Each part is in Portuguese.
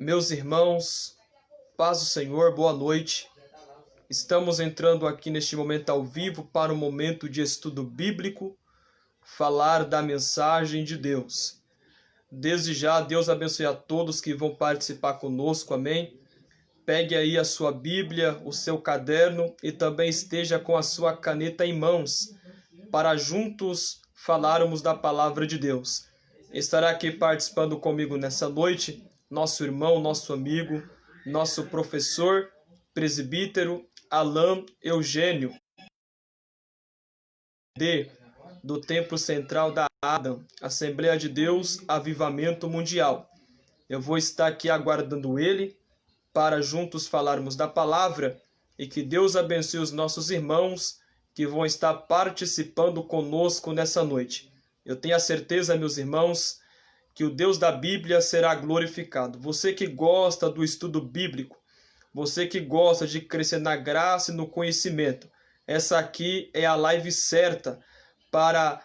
Meus irmãos, paz do Senhor, boa noite. Estamos entrando aqui neste momento ao vivo para um momento de estudo bíblico, falar da mensagem de Deus. Desde já, Deus abençoe a todos que vão participar conosco, amém? Pegue aí a sua Bíblia, o seu caderno e também esteja com a sua caneta em mãos, para juntos falarmos da palavra de Deus. Estará aqui participando comigo nessa noite nosso irmão, nosso amigo, nosso professor, presbítero Alain Eugênio, do Templo Central da Adam, Assembleia de Deus, Avivamento Mundial. Eu vou estar aqui aguardando ele para juntos falarmos da palavra e que Deus abençoe os nossos irmãos que vão estar participando conosco nessa noite. Eu tenho a certeza, meus irmãos, que o Deus da Bíblia será glorificado. Você que gosta do estudo bíblico, você que gosta de crescer na graça e no conhecimento, essa aqui é a live certa para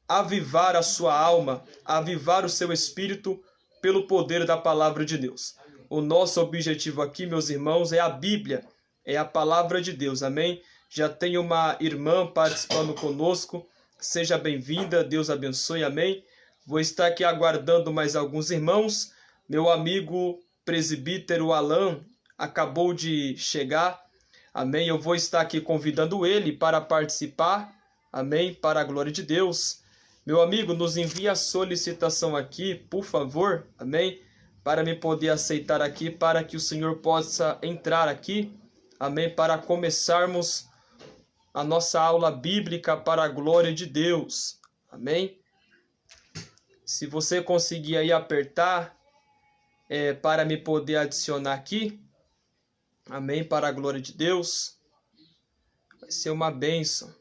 avivar a sua alma, avivar o seu espírito pelo poder da palavra de Deus. O nosso objetivo aqui, meus irmãos, é a Bíblia, é a palavra de Deus, amém? Já tem uma irmã participando conosco, seja bem-vinda, Deus abençoe, amém? Vou estar aqui aguardando mais alguns irmãos. Meu amigo presbítero Alain acabou de chegar. Amém. Eu vou estar aqui convidando ele para participar. Amém. Para a glória de Deus. Meu amigo, nos envia a solicitação aqui, por favor. Amém. Para me poder aceitar aqui, para que o Senhor possa entrar aqui. Amém. Para começarmos a nossa aula bíblica para a glória de Deus. Amém. Se você conseguir aí apertar para me poder adicionar aqui, amém, para a glória de Deus, vai ser uma bênção.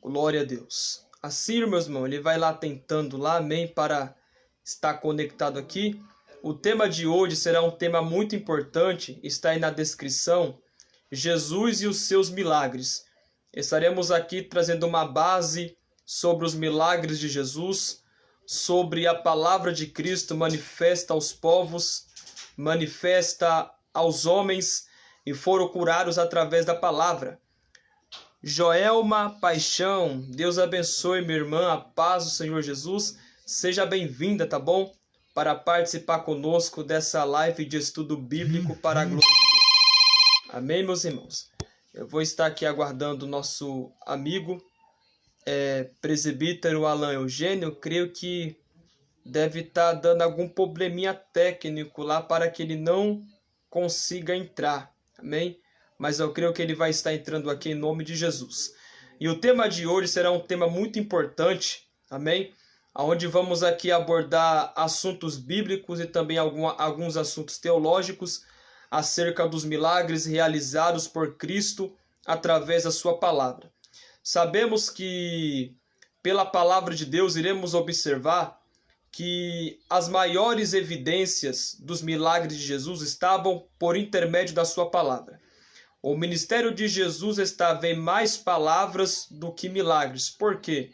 Glória a Deus. Assim, meus irmãos, ele vai lá tentando lá, amém, para estar conectado aqui. O tema de hoje será um tema muito importante, está aí na descrição, Jesus e os seus milagres. Estaremos aqui trazendo uma base sobre os milagres de Jesus, sobre a palavra de Cristo manifesta aos povos, manifesta aos homens e foram curados através da palavra. Joelma Paixão, Deus abençoe, minha irmã, a paz do Senhor Jesus, seja bem-vinda, tá bom? Para participar conosco dessa live de estudo bíblico para a glória de Deus. Amém, meus irmãos? Eu vou estar aqui aguardando o nosso amigo, presbítero Alain Eugênio. Creio que deve estar dando algum probleminha técnico lá para que ele não consiga entrar, amém? Mas eu creio que ele vai estar entrando aqui em nome de Jesus. E o tema de hoje será um tema muito importante, amém? Onde vamos aqui abordar assuntos bíblicos e também alguns assuntos teológicos acerca dos milagres realizados por Cristo através da sua palavra. Sabemos que pela palavra de Deus iremos observar que as maiores evidências dos milagres de Jesus estavam por intermédio da sua palavra. O ministério de Jesus estava em mais palavras do que milagres. Por quê?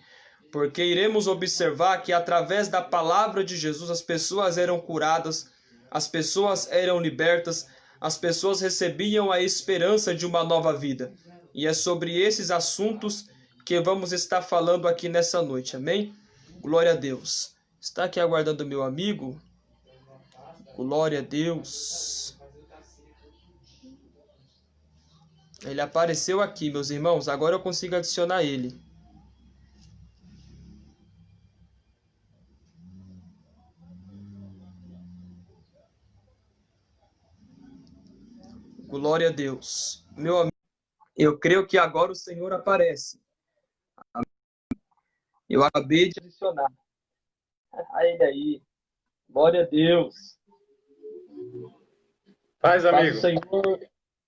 Porque iremos observar que através da palavra de Jesus as pessoas eram curadas, as pessoas eram libertas, as pessoas recebiam a esperança de uma nova vida. E é sobre esses assuntos que vamos estar falando aqui nessa noite, amém? Glória a Deus. Está aqui aguardando meu amigo? Glória a Deus. Ele apareceu aqui, meus irmãos. Agora eu consigo adicionar ele. Glória a Deus. Meu amigo, eu creio que agora o Senhor aparece. Eu acabei de adicionar. Olha ele aí. Glória a Deus. Paz, amigo.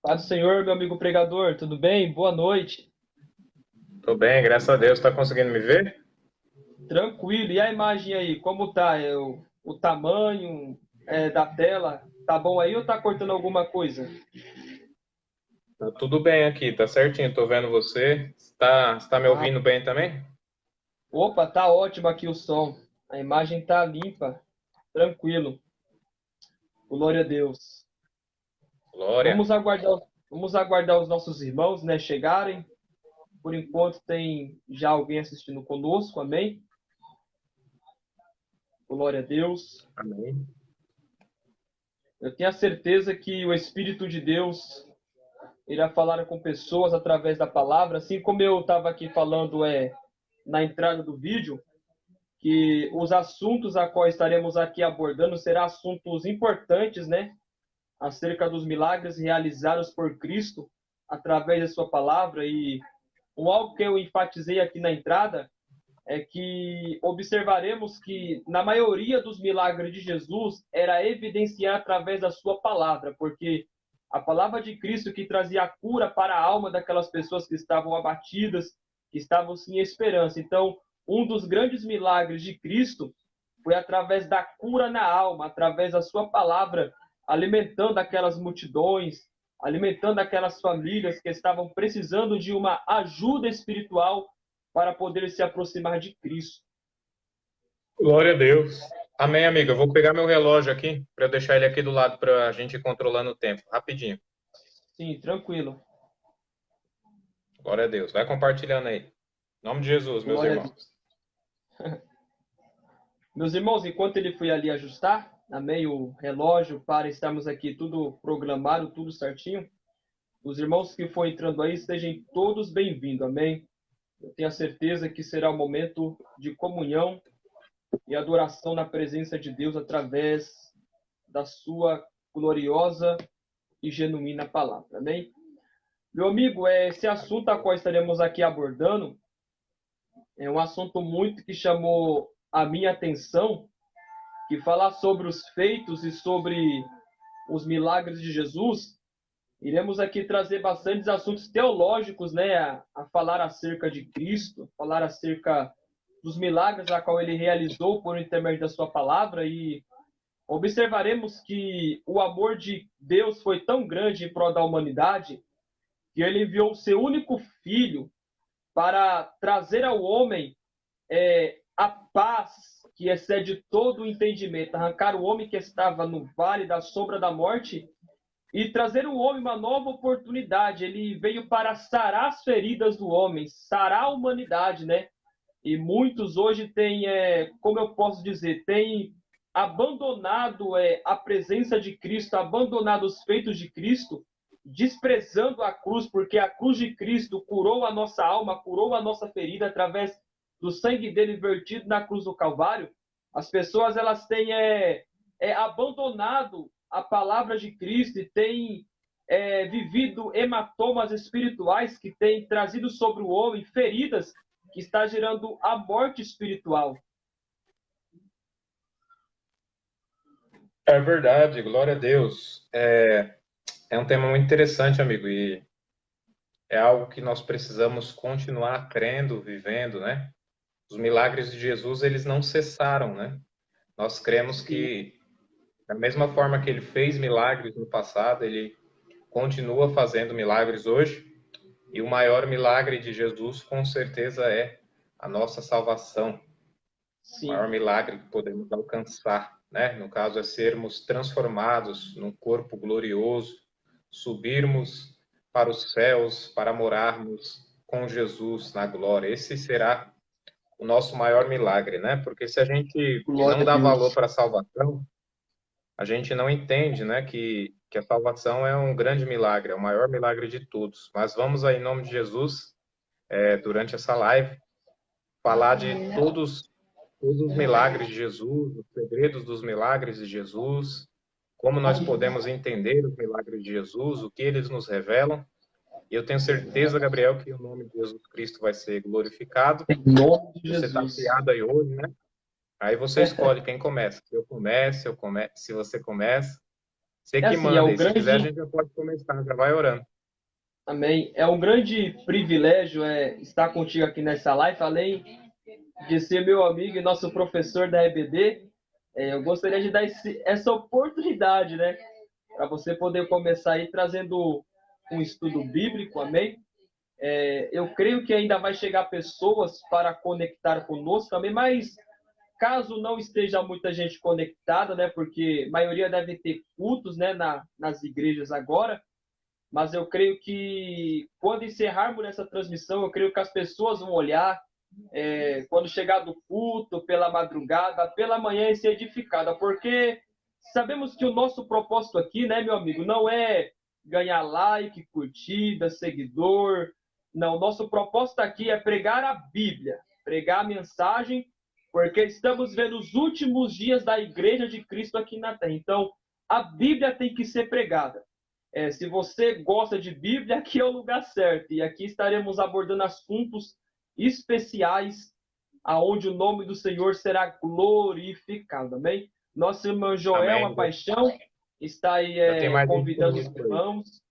Paz do Senhor, meu amigo pregador. Tudo bem? Boa noite. Tô bem, graças a Deus. Tá conseguindo me ver? Tranquilo. E a imagem aí? Como tá? O tamanho da tela? Tá bom aí ou tá cortando alguma coisa? Tá tudo bem aqui, tá certinho. Tô vendo você. Está me ouvindo bem também? Opa, tá ótimo aqui o som. A imagem tá limpa. Tranquilo. Glória a Deus. Glória. Vamos aguardar os nossos irmãos, né, chegarem. Por enquanto tem já alguém assistindo conosco, amém? Glória a Deus. Amém. Eu tenho a certeza que o Espírito de Deus irá falar com pessoas através da palavra, assim como eu estava aqui falando na entrada do vídeo, que os assuntos a qual estaremos aqui abordando serão assuntos importantes, né? Acerca dos milagres realizados por Cristo através da sua palavra. E algo que eu enfatizei aqui na entrada é que observaremos que na maioria dos milagres de Jesus era evidenciar através da sua palavra, porque a palavra de Cristo que trazia a cura para a alma daquelas pessoas que estavam abatidas, que estavam sem esperança. Então, um dos grandes milagres de Cristo foi através da cura na alma, através da sua palavra, alimentando aquelas multidões, alimentando aquelas famílias que estavam precisando de uma ajuda espiritual para poder se aproximar de Cristo. Glória a Deus. Amém, amiga. Eu vou pegar meu relógio aqui para deixar ele aqui do lado para a gente ir controlando o tempo. Rapidinho. Sim, tranquilo. Glória a Deus. Vai compartilhando aí. Em nome de Jesus, meus Glória a irmãos. Deus. Meus irmãos, enquanto ele foi ali ajustar, amém, o relógio para estarmos aqui tudo programado, tudo certinho, os irmãos que foram entrando aí, sejam todos bem-vindos, amém? Eu tenho a certeza que será um momento de comunhão e adoração na presença de Deus através da sua gloriosa e genuína palavra, amém? Meu amigo, esse assunto a qual estaremos aqui abordando é um assunto muito que chamou a minha atenção, que falar sobre os feitos e sobre os milagres de Jesus. Iremos aqui trazer bastantes assuntos teológicos, né, a falar acerca de Cristo, falar acerca dos milagres a qual ele realizou por intermédio da sua palavra, e observaremos que o amor de Deus foi tão grande em prol da humanidade que ele enviou o seu único filho para trazer ao homem a paz que excede todo o entendimento, arrancar o homem que estava no vale da sombra da morte e trazer ao homem uma nova oportunidade. Ele veio para sarar as feridas do homem, sarar a humanidade, né? E muitos hoje têm, como eu posso dizer, têm abandonado a presença de Cristo, abandonado os feitos de Cristo, desprezando a cruz, porque a cruz de Cristo curou a nossa alma, curou a nossa ferida através do sangue dele vertido na cruz do Calvário. As pessoas elas têm abandonado a palavra de Cristo e têm vivido hematomas espirituais que têm trazido sobre o homem feridas que está gerando a morte espiritual. É verdade, glória a Deus. É um tema muito interessante, amigo, e é algo que nós precisamos continuar crendo, vivendo, né? Os milagres de Jesus, eles não cessaram, né? Nós cremos que, da mesma forma que ele fez milagres no passado, ele continua fazendo milagres hoje. E o maior milagre de Jesus, com certeza, é a nossa salvação. Sim. O maior milagre que podemos alcançar, né? No caso, é sermos transformados num corpo glorioso, subirmos para os céus, para morarmos com Jesus na glória. Esse será o nosso maior milagre, né? Porque se a gente não dá valor para a salvação, a gente não entende, né, que a salvação é um grande milagre, é o maior milagre de todos. Mas vamos aí, em nome de Jesus, durante essa live, falar de todos os milagres de Jesus, os segredos dos milagres de Jesus, como nós podemos entender os milagres de Jesus, o que eles nos revelam. E eu tenho certeza, Gabriel, que o nome de Jesus Cristo vai ser glorificado. Em nome de Você está Jesus. criado aí hoje, né? Aí você escolhe quem começa. Se eu começo, se você começa. Você que assim, manda. E se quiser, a gente já pode começar. Já vai orando. Amém. É um grande privilégio estar contigo aqui nessa live, além de ser meu amigo e nosso professor da EBD. Eu gostaria de dar essa oportunidade, né? Para você poder começar aí trazendo um estudo bíblico, amém? Eu creio que ainda vai chegar pessoas para conectar conosco também, mas caso não esteja muita gente conectada, né, porque a maioria deve ter cultos, né, nas igrejas agora, mas eu creio que quando encerrarmos essa transmissão, eu creio que as pessoas vão olhar, quando chegar do culto, pela madrugada, pela manhã e ser edificada, porque sabemos que o nosso propósito aqui, né, meu amigo, não é ganhar like, curtida, seguidor. Não, nosso propósito aqui é pregar a Bíblia, pregar a mensagem, porque estamos vendo os últimos dias da Igreja de Cristo aqui na Terra. Então, a Bíblia tem que ser pregada. Se você gosta de Bíblia, aqui é o lugar certo. E aqui estaremos abordando assuntos especiais, aonde o nome do Senhor será glorificado. Amém? Nosso irmão Joel, Amém. uma paixão, está aí Já tem mais convidando os 20 minutos. irmãos,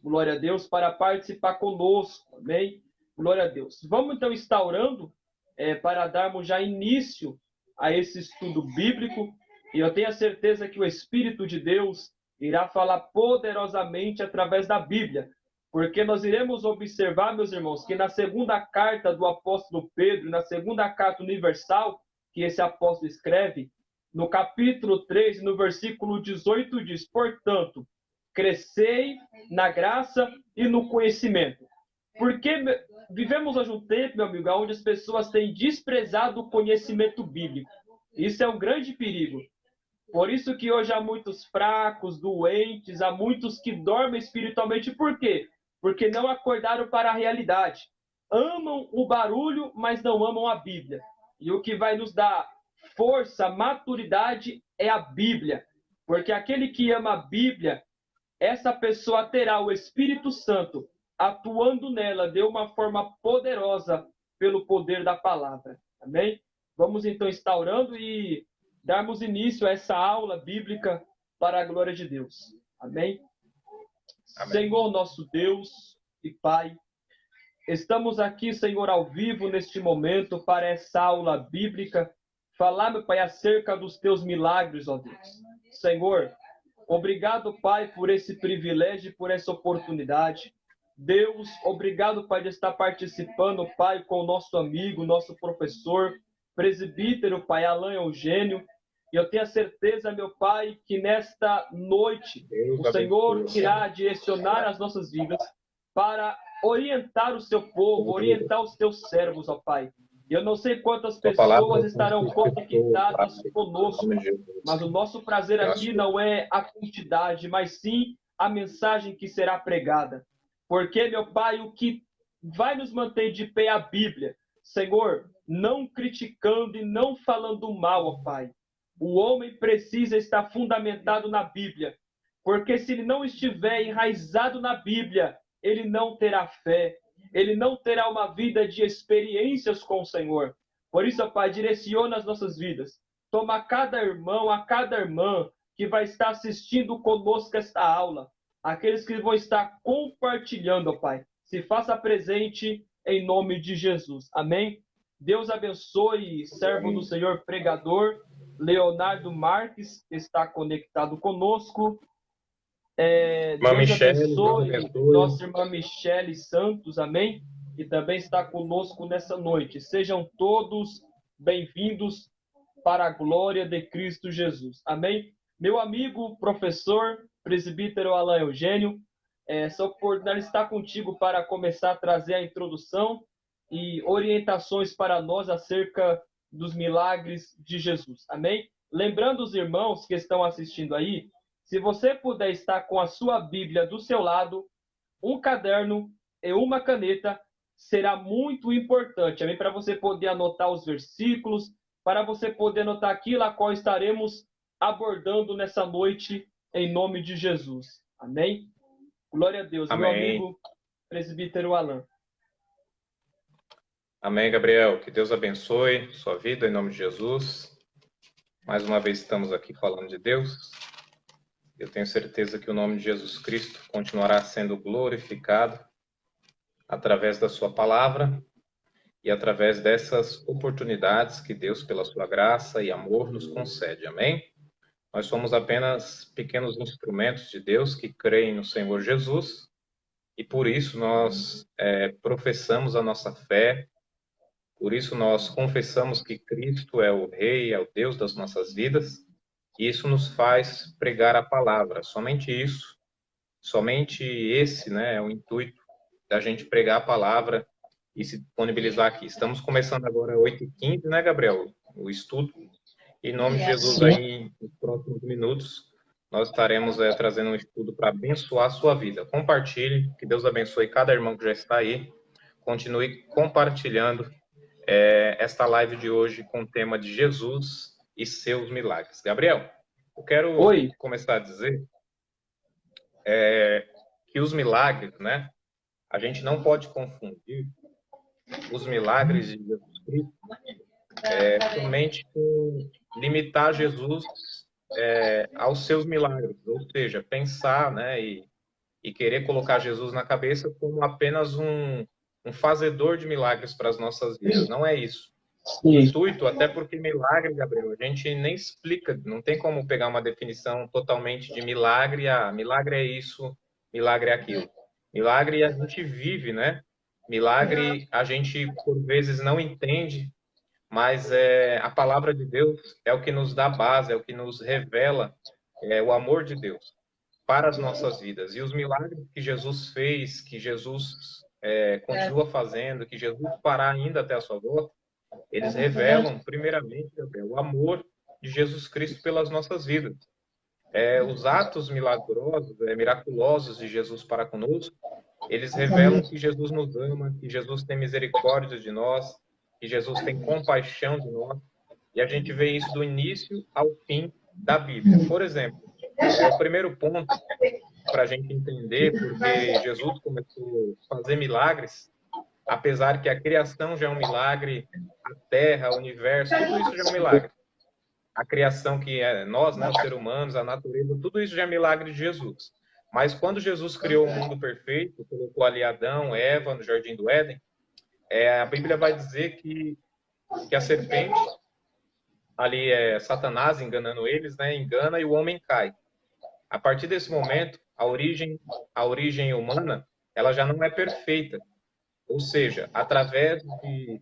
glória a Deus, para participar conosco. Amém? Glória a Deus. Vamos então instaurando para darmos já início a esse estudo bíblico. E eu tenho a certeza que o Espírito de Deus irá falar poderosamente através da Bíblia. Porque nós iremos observar, meus irmãos, que na segunda carta do apóstolo Pedro, na segunda carta universal que esse apóstolo escreve, no capítulo 3, no versículo 18, diz: portanto, crescei na graça e no conhecimento. Porque vivemos hoje um tempo, meu amigo, onde as pessoas têm desprezado o conhecimento bíblico. Isso é um grande perigo. Por isso que hoje há muitos fracos, doentes, há muitos que dormem espiritualmente. Por quê? Porque não acordaram para a realidade. Amam o barulho, mas não amam a Bíblia. E o que vai nos dar força, maturidade é a Bíblia. Porque aquele que ama a Bíblia, essa pessoa terá o Espírito Santo atuando nela de uma forma poderosa pelo poder da palavra. Amém? Vamos então instaurando e darmos início a essa aula bíblica para a glória de Deus. Amém? Amém. Senhor nosso Deus e Pai, estamos aqui, Senhor, ao vivo neste momento para essa aula bíblica, falar, meu Pai, acerca dos teus milagres, ó Deus. Senhor, obrigado, Pai, por esse privilégio, por essa oportunidade. Deus, obrigado, Pai, de estar participando, Pai, com o nosso amigo, nosso professor, presbítero, Pai, Alain Eugênio. E eu tenho a certeza, meu Pai, que nesta noite o Senhor irá direcionar as nossas vidas para orientar o seu povo, orientar os teus servos, ó Pai. Eu não sei quantas pessoas estarão conectadas conosco, mas o nosso prazer aqui não é a quantidade, mas sim a mensagem que será pregada. Porque, meu Pai, o que vai nos manter de pé é a Bíblia. Senhor, não criticando e não falando mal, ó Pai. O homem precisa estar fundamentado na Bíblia. Porque se ele não estiver enraizado na Bíblia, ele não terá fé. Ele não terá uma vida de experiências com o Senhor. Por isso, ó Pai, direciona as nossas vidas. Toma a cada irmão, a cada irmã que vai estar assistindo conosco esta aula. Aqueles que vão estar compartilhando, ó Pai. Se faça presente em nome de Jesus. Amém? Deus abençoe, servo do Senhor pregador, Leonardo Marques, que está conectado conosco. Deus abençoe nossa irmã Michele Santos, amém? Que também está conosco nessa noite. Sejam todos bem-vindos para a glória de Cristo Jesus, amém? Meu amigo, professor, presbítero Alain Eugênio, essa oportunidade está contigo para começar a trazer a introdução e orientações para nós acerca dos milagres de Jesus, amém? Lembrando os irmãos que estão assistindo aí, se você puder estar com a sua Bíblia do seu lado, um caderno e uma caneta, será muito importante, amém? Para você poder anotar os versículos, para você poder anotar aquilo a qual estaremos abordando nessa noite, em nome de Jesus. Amém? Glória a Deus. Amém. Meu amigo presbítero Alain. Amém, Gabriel. Que Deus abençoe sua vida, em nome de Jesus. Mais uma vez estamos aqui falando de Deus. Eu tenho certeza que o nome de Jesus Cristo continuará sendo glorificado através da sua palavra e através dessas oportunidades que Deus, pela sua graça e amor, nos concede. Amém? Nós somos apenas pequenos instrumentos de Deus que creem no Senhor Jesus e por isso nós professamos a nossa fé Por isso nós confessamos que Cristo é o Rei, é o Deus das nossas vidas, e isso nos faz pregar a palavra. Somente isso, somente esse, né, é o intuito da gente pregar a palavra e se disponibilizar aqui. Estamos começando agora às 8h15, né, Gabriel? O estudo. Em nome de Jesus, Sim. aí, nos próximos minutos, nós estaremos trazendo um estudo para abençoar a sua vida. Compartilhe, que Deus abençoe cada irmão que já está aí. Continue compartilhando esta live de hoje com o tema de Jesus e seus milagres. Gabriel, eu quero Oi. começar a dizer que os milagres, né? A gente não pode confundir os milagres de Jesus Cristo somente com limitar Jesus aos seus milagres, ou seja, pensar, né, e querer colocar Jesus na cabeça como apenas um fazedor de milagres para as nossas vidas. Não é isso. O Sim. intuito, até porque milagre, Gabriel, a gente nem explica, não tem como pegar uma definição totalmente de milagre, milagre é isso, milagre é aquilo. Milagre a gente vive, né? Milagre a gente, por vezes, não entende, mas a palavra de Deus é o que nos dá base, é o que nos revela o amor de Deus para as nossas vidas. E os milagres que Jesus fez, que Jesus continua fazendo, que Jesus fará ainda até a sua volta, eles revelam, primeiramente, Gabriel, o amor de Jesus Cristo pelas nossas vidas. Os atos milagrosos, miraculosos de Jesus para conosco, eles revelam que Jesus nos ama, que Jesus tem misericórdia de nós, que Jesus tem compaixão de nós. E a gente vê isso do início ao fim da Bíblia. Por exemplo, o primeiro ponto para a gente entender porque Jesus começou a fazer milagres, apesar que a criação já é um milagre, a terra, o universo, tudo isso já é um milagre. A criação que é nós, né, os seres humanos, a natureza, tudo isso já é milagre de Jesus. Mas quando Jesus criou o mundo perfeito, colocou ali Adão, Eva no Jardim do Éden, a Bíblia vai dizer que a serpente, ali Satanás enganando eles, né, engana e o homem cai. A partir desse momento, a origem humana, ela já não é perfeita. Ou seja,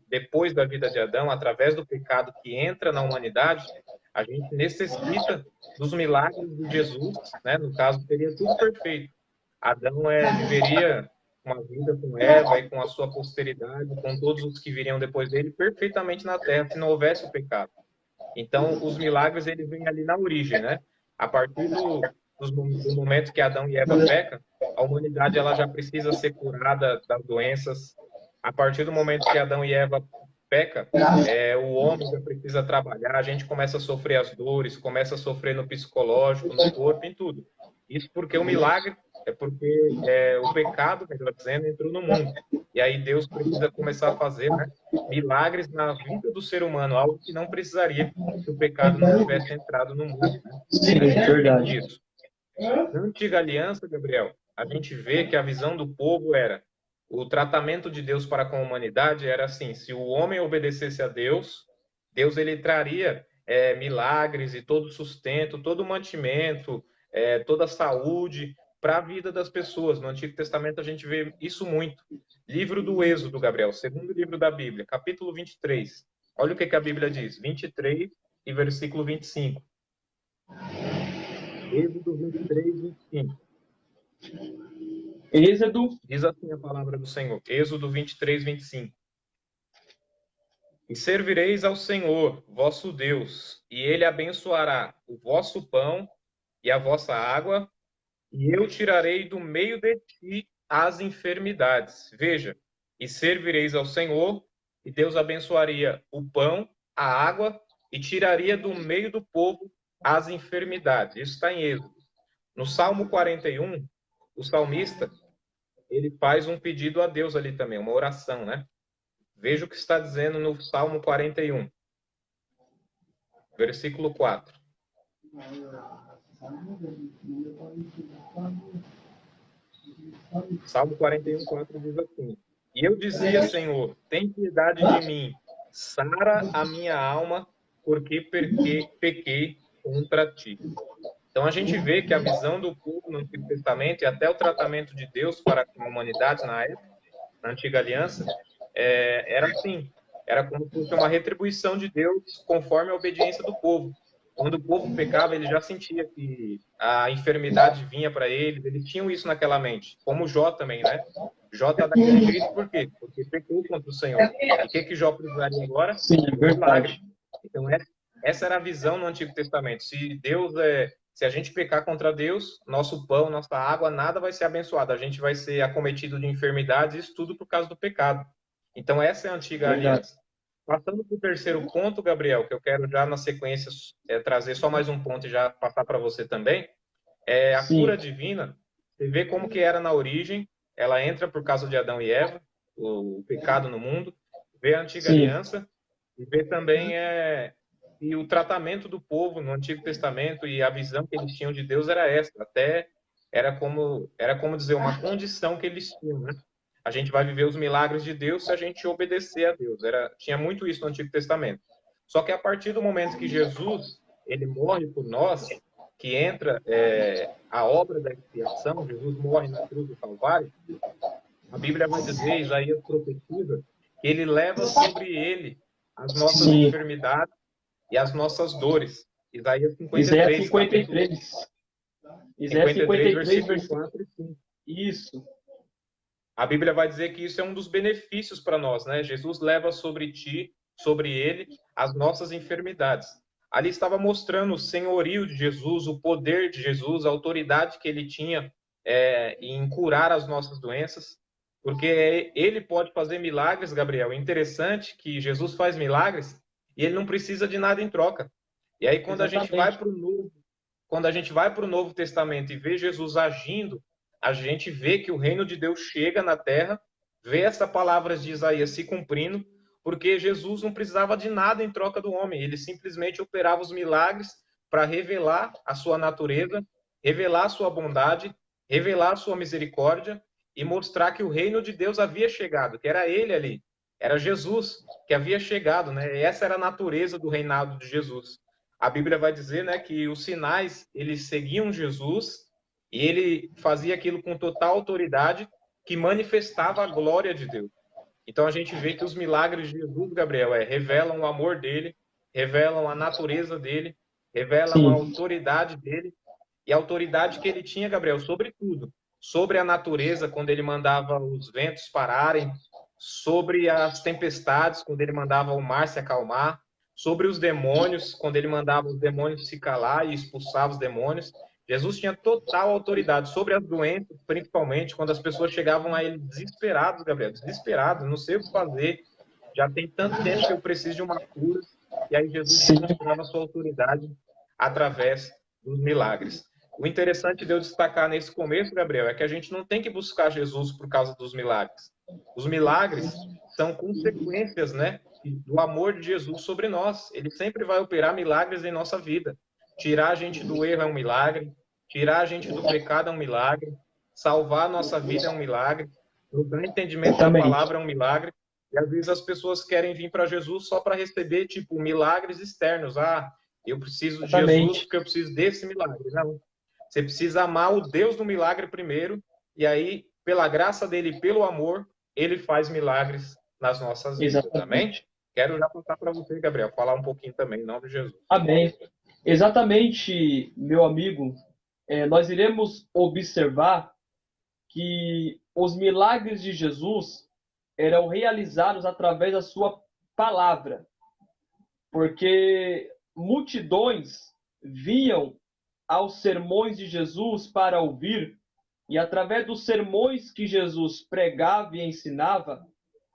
depois da vida de Adão, através do pecado que entra na humanidade, a gente necessita dos milagres de Jesus, né? No caso, seria tudo perfeito. Adão viveria uma vida com Eva e com a sua posteridade, com todos os que viriam depois dele, perfeitamente na Terra, se não houvesse o pecado. Então, os milagres, eles vêm ali na origem, né? A partir do momento que Adão e Eva pecam, a humanidade ela já precisa ser curada das doenças. A partir do momento que Adão e Eva pecam, o homem já precisa trabalhar, a gente começa a sofrer as dores, começa a sofrer no psicológico, no corpo, em tudo. Isso porque o milagre é porque o pecado, melhor dizendo, entrou no mundo. E aí Deus precisa começar a fazer, né, milagres na vida do ser humano, algo que não precisaria se o pecado não tivesse entrado no mundo. Né? Sim, verdade. Isso. Na antiga aliança, Gabriel, a gente vê que a visão do povo era o tratamento de Deus para com a humanidade era assim: se o homem obedecesse a Deus, Deus ele traria milagres e todo sustento, todo mantimento, toda a saúde para a vida das pessoas. No Antigo Testamento a gente vê isso muito. Livro do Êxodo, Gabriel, segundo livro da Bíblia, capítulo 23. Olha o que a Bíblia diz, 23 e versículo 25. Êxodo 23, 25. Êxodo. Diz assim a palavra do Senhor. Êxodo 23, 25. E servireis ao Senhor, vosso Deus, e ele abençoará o vosso pão e a vossa água, e eu tirarei do meio de ti as enfermidades. Veja, e servireis ao Senhor, e Deus abençoaria o pão, a água, e tiraria do meio do povo as enfermidades. Isso está em Êxodo. No Salmo 41, o salmista, ele faz um pedido a Deus ali também, uma oração, né? Veja o que está dizendo no Salmo 41, versículo 4. Salmo 41, 4 diz assim: E eu dizia, Senhor, tem piedade de mim, sara a minha alma, porque pequei contra ti. Então a gente vê que a visão do povo no Antigo Testamento e até o tratamento de Deus para com a humanidade na época, na Antiga Aliança, era assim: era como se fosse uma retribuição de Deus conforme a obediência do povo. Quando o povo pecava, ele já sentia que a enfermidade vinha para eles, eles tinham isso naquela mente, como Jó também, né? Jó está daquele jeito por quê? Porque pecou contra o Senhor. E o que Jó precisaria agora? Sim, é verdade. Então, essa era a visão no Antigo Testamento. Se a gente pecar contra Deus, nosso pão, nossa água, nada vai ser abençoado. A gente vai ser acometido de enfermidades, isso tudo por causa do pecado. Então, essa é a antiga aliança. Passando para o terceiro ponto, Gabriel, que eu quero já na sequência trazer só mais um ponto e já passar para você também, é a cura divina. Você vê como que era na origem, ela entra por causa de Adão e Eva, o pecado no mundo, vê a antiga aliança, e vê também e o tratamento do povo no Antigo Testamento e a visão que eles tinham de Deus era essa, até era como dizer, uma condição que eles tinham, né? A gente vai viver os milagres de Deus se a gente obedecer a Deus. Tinha muito isso no Antigo Testamento. Só que a partir do momento que Jesus ele morre por nós, que entra a obra da expiação, Jesus morre na cruz do Calvário, a Bíblia vai dizer, Isaías profetiza, que ele leva sobre ele as nossas enfermidades e as nossas dores. Isaías 53. Isaías 53, versículo 4 e 5. Isso. A Bíblia vai dizer que isso é um dos benefícios para nós, né? Jesus leva sobre ele, as nossas enfermidades. Ali estava mostrando o senhorio de Jesus, o poder de Jesus, a autoridade que ele tinha em curar as nossas doenças, porque ele pode fazer milagres, Gabriel. É interessante que Jesus faz milagres e ele não precisa de nada em troca. E aí, quando a gente vai para o Novo Testamento e vê Jesus agindo, a gente vê que o reino de Deus chega na terra, vê essa palavra de Isaías se cumprindo, porque Jesus não precisava de nada em troca do homem, ele simplesmente operava os milagres para revelar a sua natureza, revelar a sua bondade, revelar a sua misericórdia e mostrar que o reino de Deus havia chegado, que era ele ali, era Jesus que havia chegado, né? Essa era a natureza do reinado de Jesus. A Bíblia vai dizer, né, que os sinais, eles seguiam Jesus e ele fazia aquilo com total autoridade que manifestava a glória de Deus. Então a gente vê que os milagres de Jesus, Gabriel, revelam o amor dele, revelam a natureza dele, revelam a autoridade dele e a autoridade que ele tinha, Gabriel, sobre tudo. Sobre a natureza, quando ele mandava os ventos pararem, sobre as tempestades, quando ele mandava o mar se acalmar, sobre os demônios, quando ele mandava os demônios se calar e expulsava os demônios. Jesus tinha total autoridade sobre as doenças, principalmente quando as pessoas chegavam a ele desesperados, Gabriel, desesperados, não sei o que fazer, já tem tanto tempo que eu preciso de uma cura. E aí Jesus demonstrava a sua autoridade através dos milagres. O interessante de eu destacar nesse começo, Gabriel, é que a gente não tem que buscar Jesus por causa dos milagres. Os milagres são consequências, né, do amor de Jesus sobre nós. Ele sempre vai operar milagres em nossa vida. Tirar a gente do erro é um milagre, tirar a gente do pecado é um milagre, salvar a nossa vida é um milagre, o entendimento da palavra é um milagre. E às vezes as pessoas querem vir para Jesus só para receber, tipo, milagres externos. Ah, eu preciso de Jesus porque eu preciso desse milagre. Não. Você precisa amar o Deus do milagre primeiro, e aí, pela graça dele, pelo amor, ele faz milagres nas nossas vidas. Amém? Quero já passar para você, Gabriel, falar um pouquinho também, em nome de Jesus. Amém. Exatamente, meu amigo. Nós iremos observar que os milagres de Jesus eram realizados através da sua palavra, porque multidões vinham aos sermões de Jesus para ouvir, e através dos sermões que Jesus pregava e ensinava,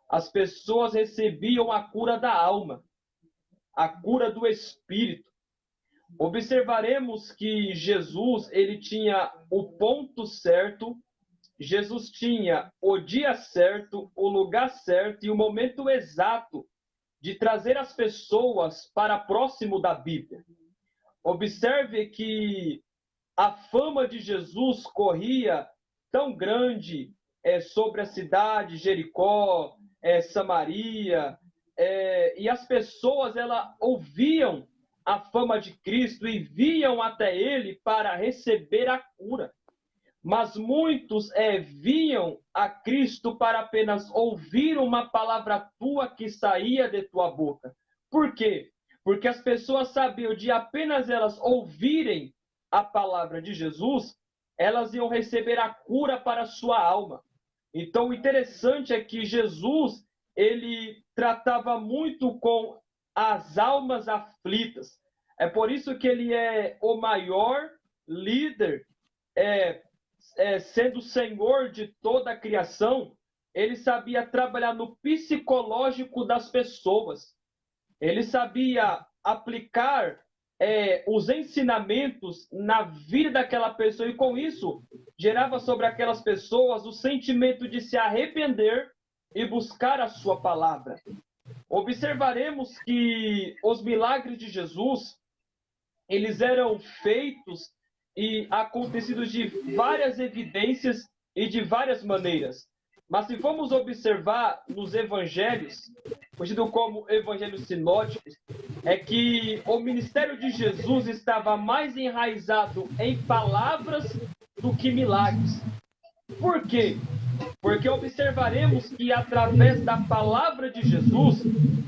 as pessoas recebiam a cura da alma, a cura do espírito. Observaremos que Jesus, ele tinha o ponto certo, Jesus tinha o dia certo, o lugar certo e o momento exato de trazer as pessoas para próximo da Bíblia. Observe que a fama de Jesus corria tão grande sobre a cidade, Jericó, Samaria, e as pessoas ouviam a fama de Cristo e viam até ele para receber a cura. mas muitos vinham a Cristo para apenas ouvir uma palavra tua que saía de tua boca. Por quê? Porque as pessoas sabiam de apenas elas ouvirem a palavra de Jesus, elas iam receber a cura para a sua alma. Então, o interessante é que Jesus, ele tratava muito com as almas aflitas. É por isso que ele é o maior líder, sendo o Senhor de toda a criação. Ele sabia trabalhar no psicológico das pessoas. Ele sabia aplicar os ensinamentos na vida daquela pessoa e com isso gerava sobre aquelas pessoas o sentimento de se arrepender e buscar a sua palavra. Observaremos que os milagres de Jesus, eles eram feitos e acontecidos de várias evidências e de várias maneiras. Mas se formos observar nos evangelhos, conhecido como evangelhos sinóticos, é que o ministério de Jesus estava mais enraizado em palavras do que milagres. Por quê? Porque observaremos que através da palavra de Jesus,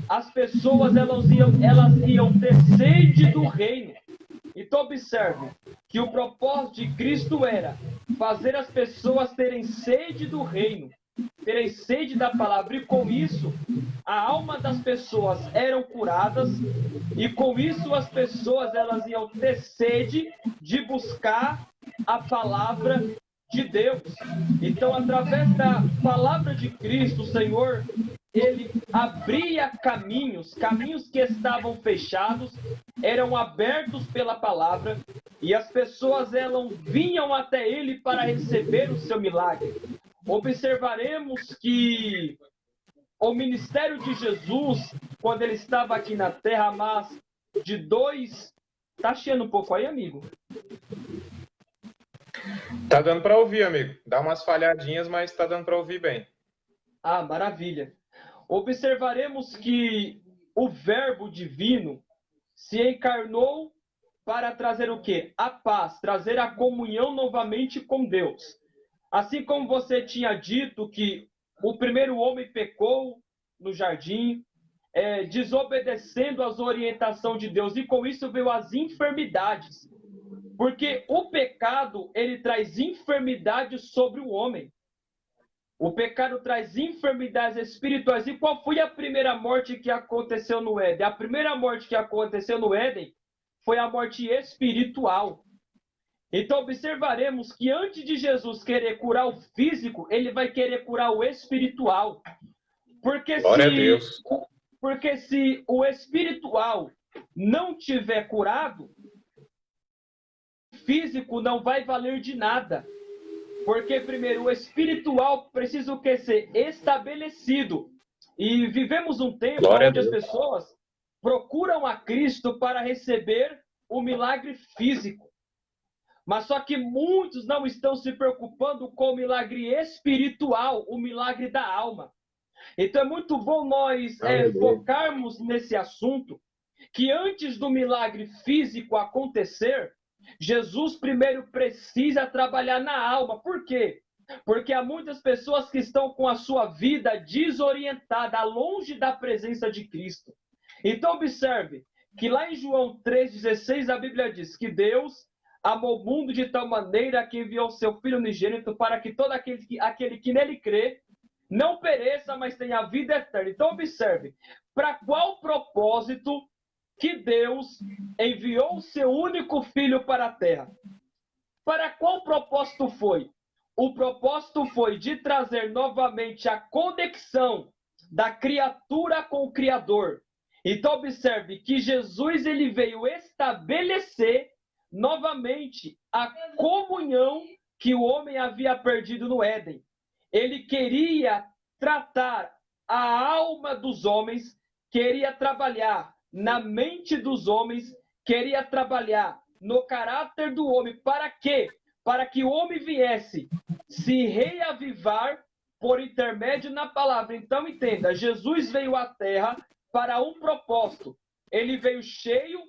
as pessoas elas iam ter sede do reino. Então observe que o propósito de Cristo era fazer as pessoas terem sede do reino, terem sede da palavra, e com isso a alma das pessoas eram curadas, e com isso as pessoas elas iam ter sede de buscar a palavra de Deus. Então, através da palavra de Cristo, o Senhor, ele abria caminhos que estavam fechados, eram abertos pela palavra, e as pessoas elas vinham até ele para receber o seu milagre. Observaremos que o ministério de Jesus, quando ele estava aqui na terra, mas de dois... Tá chiando um pouco aí, amigo? Tá dando para ouvir, amigo. Dá umas falhadinhas, mas tá dando para ouvir bem. Ah, maravilha. Observaremos que o Verbo divino se encarnou para trazer o quê? A paz, trazer a comunhão novamente com Deus. Assim como você tinha dito que o primeiro homem pecou no jardim, desobedecendo às orientações de Deus, e com isso veio as enfermidades. Porque o pecado, ele traz enfermidades sobre o homem. O pecado traz enfermidades espirituais. E qual foi a primeira morte que aconteceu no Éden? A primeira morte que aconteceu no Éden foi a morte espiritual. Então observaremos que antes de Jesus querer curar o físico, ele vai querer curar o espiritual. Porque Glória a Deus. Porque se o espiritual não tiver curado, o físico não vai valer de nada. Porque, primeiro, o espiritual precisa o quê? Ser estabelecido. E vivemos um tempo onde as pessoas procuram a Cristo para receber o milagre físico. Mas só que muitos não estão se preocupando com o milagre espiritual, o milagre da alma. Então é muito bom nós focarmos nesse assunto, que antes do milagre físico acontecer, Jesus primeiro precisa trabalhar na alma. Por quê? Porque há muitas pessoas que estão com a sua vida desorientada, longe da presença de Cristo. Então observe que lá em João 3,16 a Bíblia diz que Deus amou o mundo de tal maneira que enviou seu Filho unigênito para que todo aquele que nele crê não pereça, mas tenha vida eterna. Então observe, para qual propósito que Deus enviou o seu único filho para a terra? Para qual propósito foi? O propósito foi de trazer novamente a conexão da criatura com o Criador. Então observe que Jesus ele veio estabelecer novamente a comunhão que o homem havia perdido no Éden. Ele queria tratar a alma dos homens, queria trabalhar na mente dos homens, queria trabalhar no caráter do homem. Para quê? Para que o homem viesse se reavivar por intermédio na palavra. Então entenda, Jesus veio à terra para um propósito. Ele veio cheio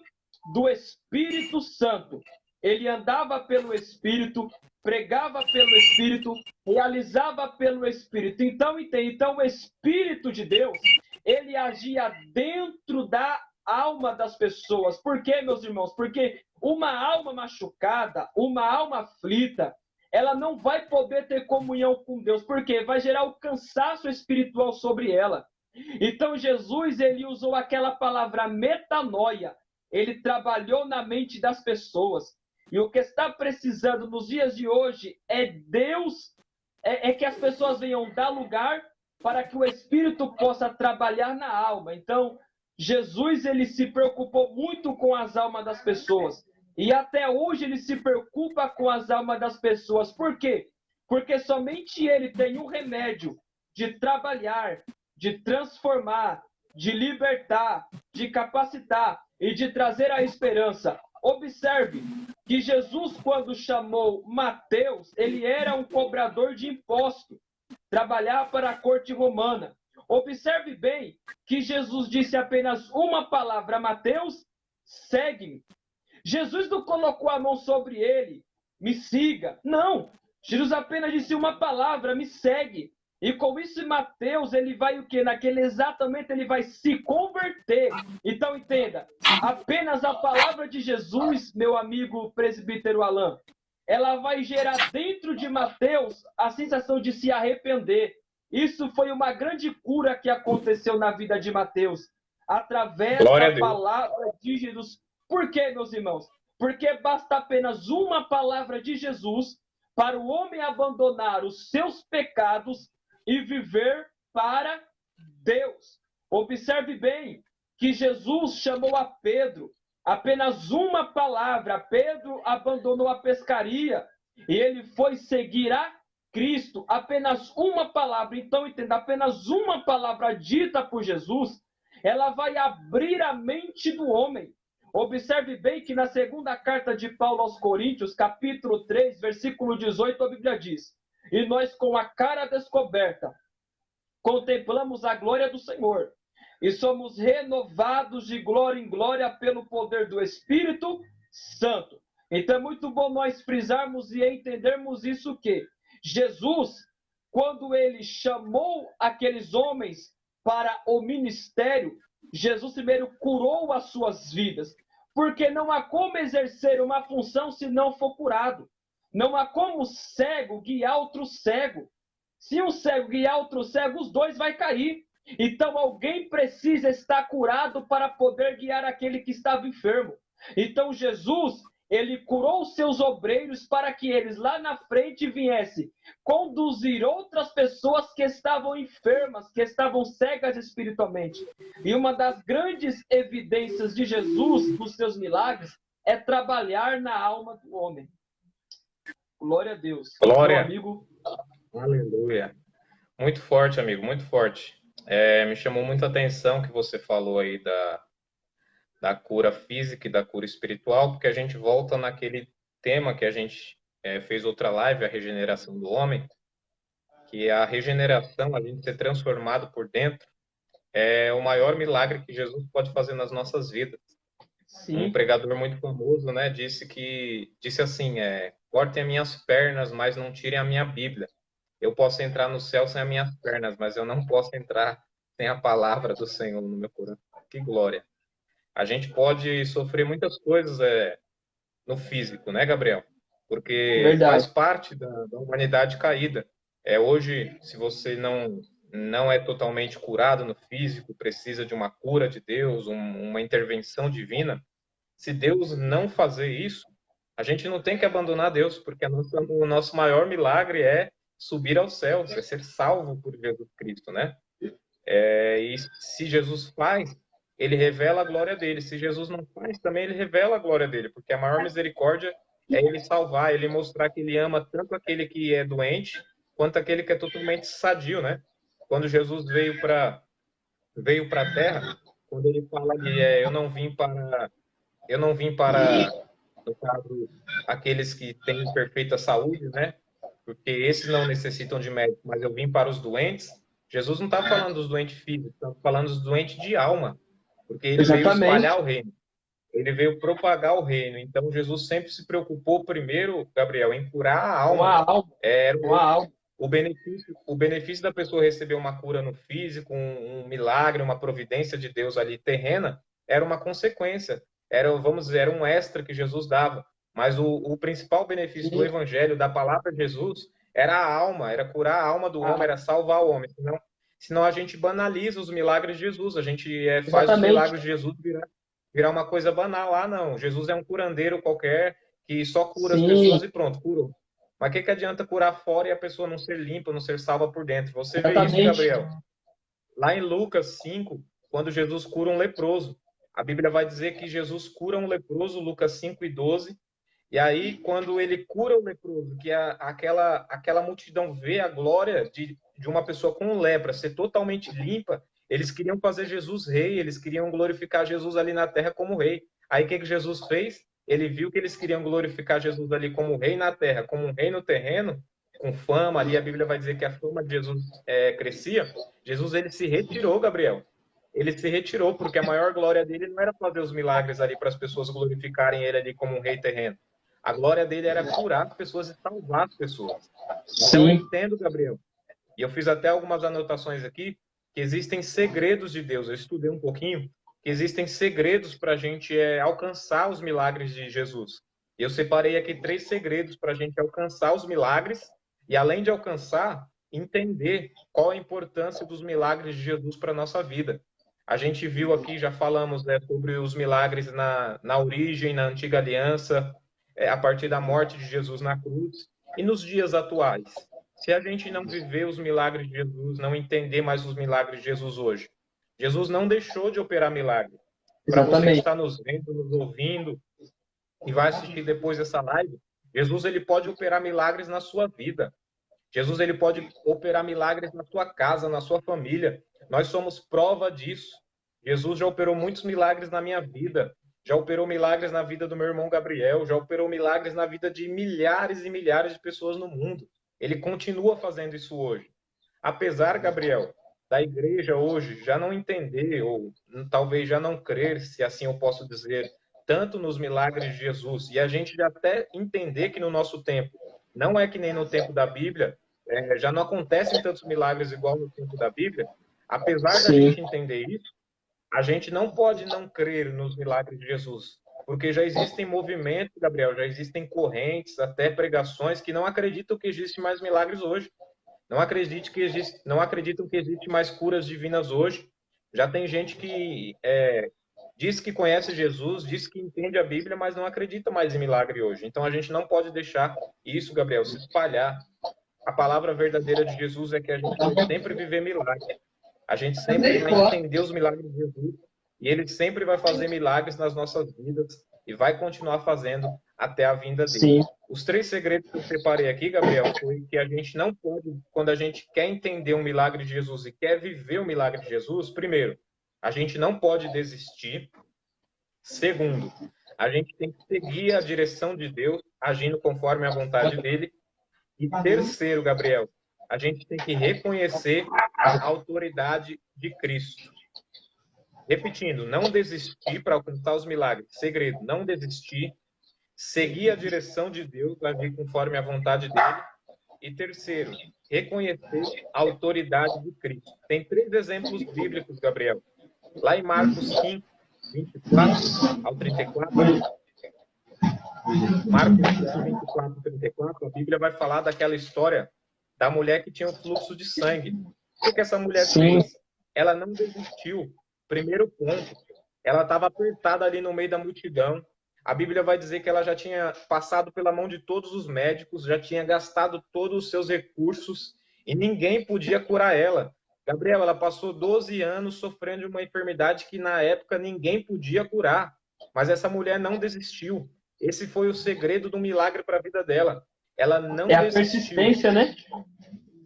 do Espírito Santo. ele andava pelo Espírito, pregava pelo Espírito, realizava pelo Espírito. Então, entende? Então, o Espírito de Deus, ele agia dentro da alma das pessoas. Por quê, meus irmãos? Porque uma alma machucada, uma alma aflita, ela não vai poder ter comunhão com Deus. Por quê? Vai gerar o cansaço espiritual sobre ela. Então, Jesus, ele usou aquela palavra metanoia. Ele trabalhou na mente das pessoas. E o que está precisando nos dias de hoje é Deus, é que as pessoas venham dar lugar para que o Espírito possa trabalhar na alma. Então, Jesus, ele se preocupou muito com as almas das pessoas. E até hoje ele se preocupa com as almas das pessoas. Por quê? Porque somente ele tem o remédio de trabalhar, de transformar, de libertar, de capacitar e de trazer a esperança. Observe que Jesus, quando chamou Mateus, ele era um cobrador de imposto, trabalhava para a corte romana. Observe bem que Jesus disse apenas uma palavra a Mateus: segue-me. Jesus não colocou a mão sobre ele, me siga. Não, Jesus apenas disse uma palavra: me segue. E com isso, Mateus, ele vai o quê? Naquele exatamente, ele vai se converter. Então, entenda, apenas a palavra de Jesus, meu amigo presbítero Alain, ela vai gerar dentro de Mateus a sensação de se arrepender. Isso foi uma grande cura que aconteceu na vida de Mateus, através da palavra de Jesus. Por quê, meus irmãos? Porque basta apenas uma palavra de Jesus para o homem abandonar os seus pecados e viver para Deus. Observe bem que Jesus chamou a Pedro, apenas uma palavra. Pedro abandonou a pescaria e ele foi seguir a Cristo. Apenas uma palavra. Então, entenda, apenas uma palavra dita por Jesus, ela vai abrir a mente do homem. Observe bem que na segunda carta de Paulo aos Coríntios, capítulo 3, versículo 18, a Bíblia diz: e nós, com a cara descoberta, contemplamos a glória do Senhor e somos renovados de glória em glória pelo poder do Espírito Santo. Então é muito bom nós frisarmos e entendermos isso, que Jesus, quando ele chamou aqueles homens para o ministério, Jesus primeiro curou as suas vidas, porque não há como exercer uma função se não for curado. Não há como cego guiar outro cego. Se um cego guiar outro cego, os dois vai cair. Então alguém precisa estar curado para poder guiar aquele que estava enfermo. Então Jesus, ele curou os seus obreiros para que eles lá na frente viessem conduzir outras pessoas que estavam enfermas, que estavam cegas espiritualmente. E uma das grandes evidências de Jesus nos seus milagres é trabalhar na alma do homem. Glória a Deus. Glória. Meu amigo. Aleluia. Muito forte, amigo, muito forte. Me chamou muita atenção que você falou aí da cura física e da cura espiritual, porque a gente volta naquele tema que a gente fez outra live, a regeneração do homem, que a regeneração, a gente ser transformado por dentro, é o maior milagre que Jesus pode fazer nas nossas vidas. Sim. Um pregador muito famoso, né, disse assim, cortem as minhas pernas, mas não tirem a minha Bíblia. Eu posso entrar no céu sem as minhas pernas, mas eu não posso entrar sem a palavra do Senhor no meu coração. Que glória! A gente pode sofrer muitas coisas no físico, né, Gabriel? Porque faz parte da humanidade caída. Hoje, se você não é totalmente curado no físico, precisa de uma cura de Deus, uma intervenção divina. Se Deus não fazer isso, a gente não tem que abandonar Deus, porque o nosso maior milagre é subir aos céus, é ser salvo por Jesus Cristo, né? E se Jesus faz, ele revela a glória dele. Se Jesus não faz, também ele revela a glória dele, porque a maior misericórdia é ele salvar, ele mostrar que ele ama tanto aquele que é doente, quanto aquele que é totalmente sadio, né? Quando Jesus veio para a Terra, quando ele fala de eu não vim para, no caso, aqueles que têm perfeita saúde, né? Porque esses não necessitam de médico, mas eu vim para os doentes. Jesus não está falando dos doentes físicos, está falando dos doentes de alma, porque ele veio espalhar o reino. ele veio propagar o reino. Então, Jesus sempre se preocupou primeiro, Gabriel, em curar a alma. Uma alma, Era uma alma. o benefício da pessoa receber uma cura no físico, um milagre, uma providência de Deus ali terrena, era uma consequência. Era, vamos dizer, era um extra que Jesus dava. Mas o principal benefício do evangelho, da palavra de Jesus, era a alma, era curar a alma do homem, era salvar o homem. Senão a gente banaliza os milagres de Jesus, a gente faz os milagres de Jesus virar uma coisa banal. Ah, não, Jesus é um curandeiro qualquer que só cura as pessoas e pronto, curou. Mas o que adianta curar fora e a pessoa não ser limpa, não ser salva por dentro? Você vê isso, Gabriel? Lá em Lucas 5, quando Jesus cura um leproso, a Bíblia vai dizer que Jesus cura um leproso, Lucas 5:12. E aí, quando ele cura o leproso, que aquela multidão vê a glória de uma pessoa com lepra ser totalmente limpa, eles queriam fazer Jesus rei, eles queriam glorificar Jesus ali na terra como rei. Aí o que Jesus fez? Ele viu que eles queriam glorificar Jesus ali como rei na terra, como um rei no terreno, com fama. Ali a Bíblia vai dizer que a fama de Jesus crescia. Jesus, ele se retirou, Gabriel. Ele se retirou, porque a maior glória dele não era fazer os milagres ali para as pessoas glorificarem ele ali como um rei terreno. A glória dele era curar as pessoas e salvar as pessoas. Então eu entendo, Gabriel, e eu fiz até algumas anotações aqui, que existem segredos de Deus. Eu estudei um pouquinho, que existem segredos para a gente alcançar os milagres de Jesus. E eu separei aqui 3 segredos para a gente alcançar os milagres e, além de alcançar, entender qual a importância dos milagres de Jesus para a nossa vida. A gente viu aqui, já falamos, né, sobre os milagres na origem, na antiga aliança, a partir da morte de Jesus na cruz. E nos dias atuais, se a gente não viver os milagres de Jesus, não entender mais os milagres de Jesus hoje, Jesus não deixou de operar milagres. Para você que está nos vendo, nos ouvindo e vai assistir depois dessa live, Jesus ele pode operar milagres na sua vida. Jesus ele pode operar milagres na sua casa, na sua família. Nós somos prova disso. Jesus já operou muitos milagres na minha vida. Já operou milagres na vida do meu irmão Gabriel. Já operou milagres na vida de milhares e milhares de pessoas no mundo. Ele continua fazendo isso hoje. Apesar, Gabriel, da igreja hoje já não entender, ou talvez já não crer, se assim eu posso dizer, tanto nos milagres de Jesus, e a gente já até entender que no nosso tempo, não é que nem no tempo da Bíblia, já não acontecem tantos milagres igual no tempo da Bíblia, apesar da gente entender isso, a gente não pode não crer nos milagres de Jesus, porque já existem movimentos, Gabriel, já existem correntes, até pregações que não acreditam que existem mais milagres hoje. Não acreditam que existe mais curas divinas hoje. Já tem gente que diz que conhece Jesus, diz que entende a Bíblia, mas não acredita mais em milagre hoje. Então a gente não pode deixar isso, Gabriel, se espalhar. A palavra verdadeira de Jesus é que a gente vai sempre viver milagre. A gente sempre vai entender os milagres de Jesus e ele sempre vai fazer milagres nas nossas vidas e vai continuar fazendo até a vinda dele. Os 3 segredos que eu separei aqui, Gabriel, foi que a gente não pode, quando a gente quer entender um milagre de Jesus e quer viver o milagre de Jesus, primeiro, a gente não pode desistir. Segundo, a gente tem que seguir a direção de Deus, agindo conforme a vontade dele. E terceiro, Gabriel, a gente tem que reconhecer a autoridade de Cristo. Repetindo, não desistir para alcançar os milagres. Segredo, não desistir. Seguir a direção de Deus, agir conforme a vontade dele. E terceiro, reconhecer a autoridade de Cristo. Tem 3 exemplos bíblicos, Gabriel. Lá em Marcos 5, 24 ao 34. Marcos 5, 24 e 34, a Bíblia vai falar daquela história da mulher que tinha um fluxo de sangue. O que essa mulher fez? Ela não desistiu. Primeiro ponto, ela estava apertada ali no meio da multidão. A Bíblia vai dizer que ela já tinha passado pela mão de todos os médicos, já tinha gastado todos os seus recursos e ninguém podia curar ela. Gabriela, ela passou 12 anos sofrendo de uma enfermidade que na época ninguém podia curar, mas essa mulher não desistiu. Esse foi o segredo do milagre para a vida dela. Ela não desistiu. É a persistência, né?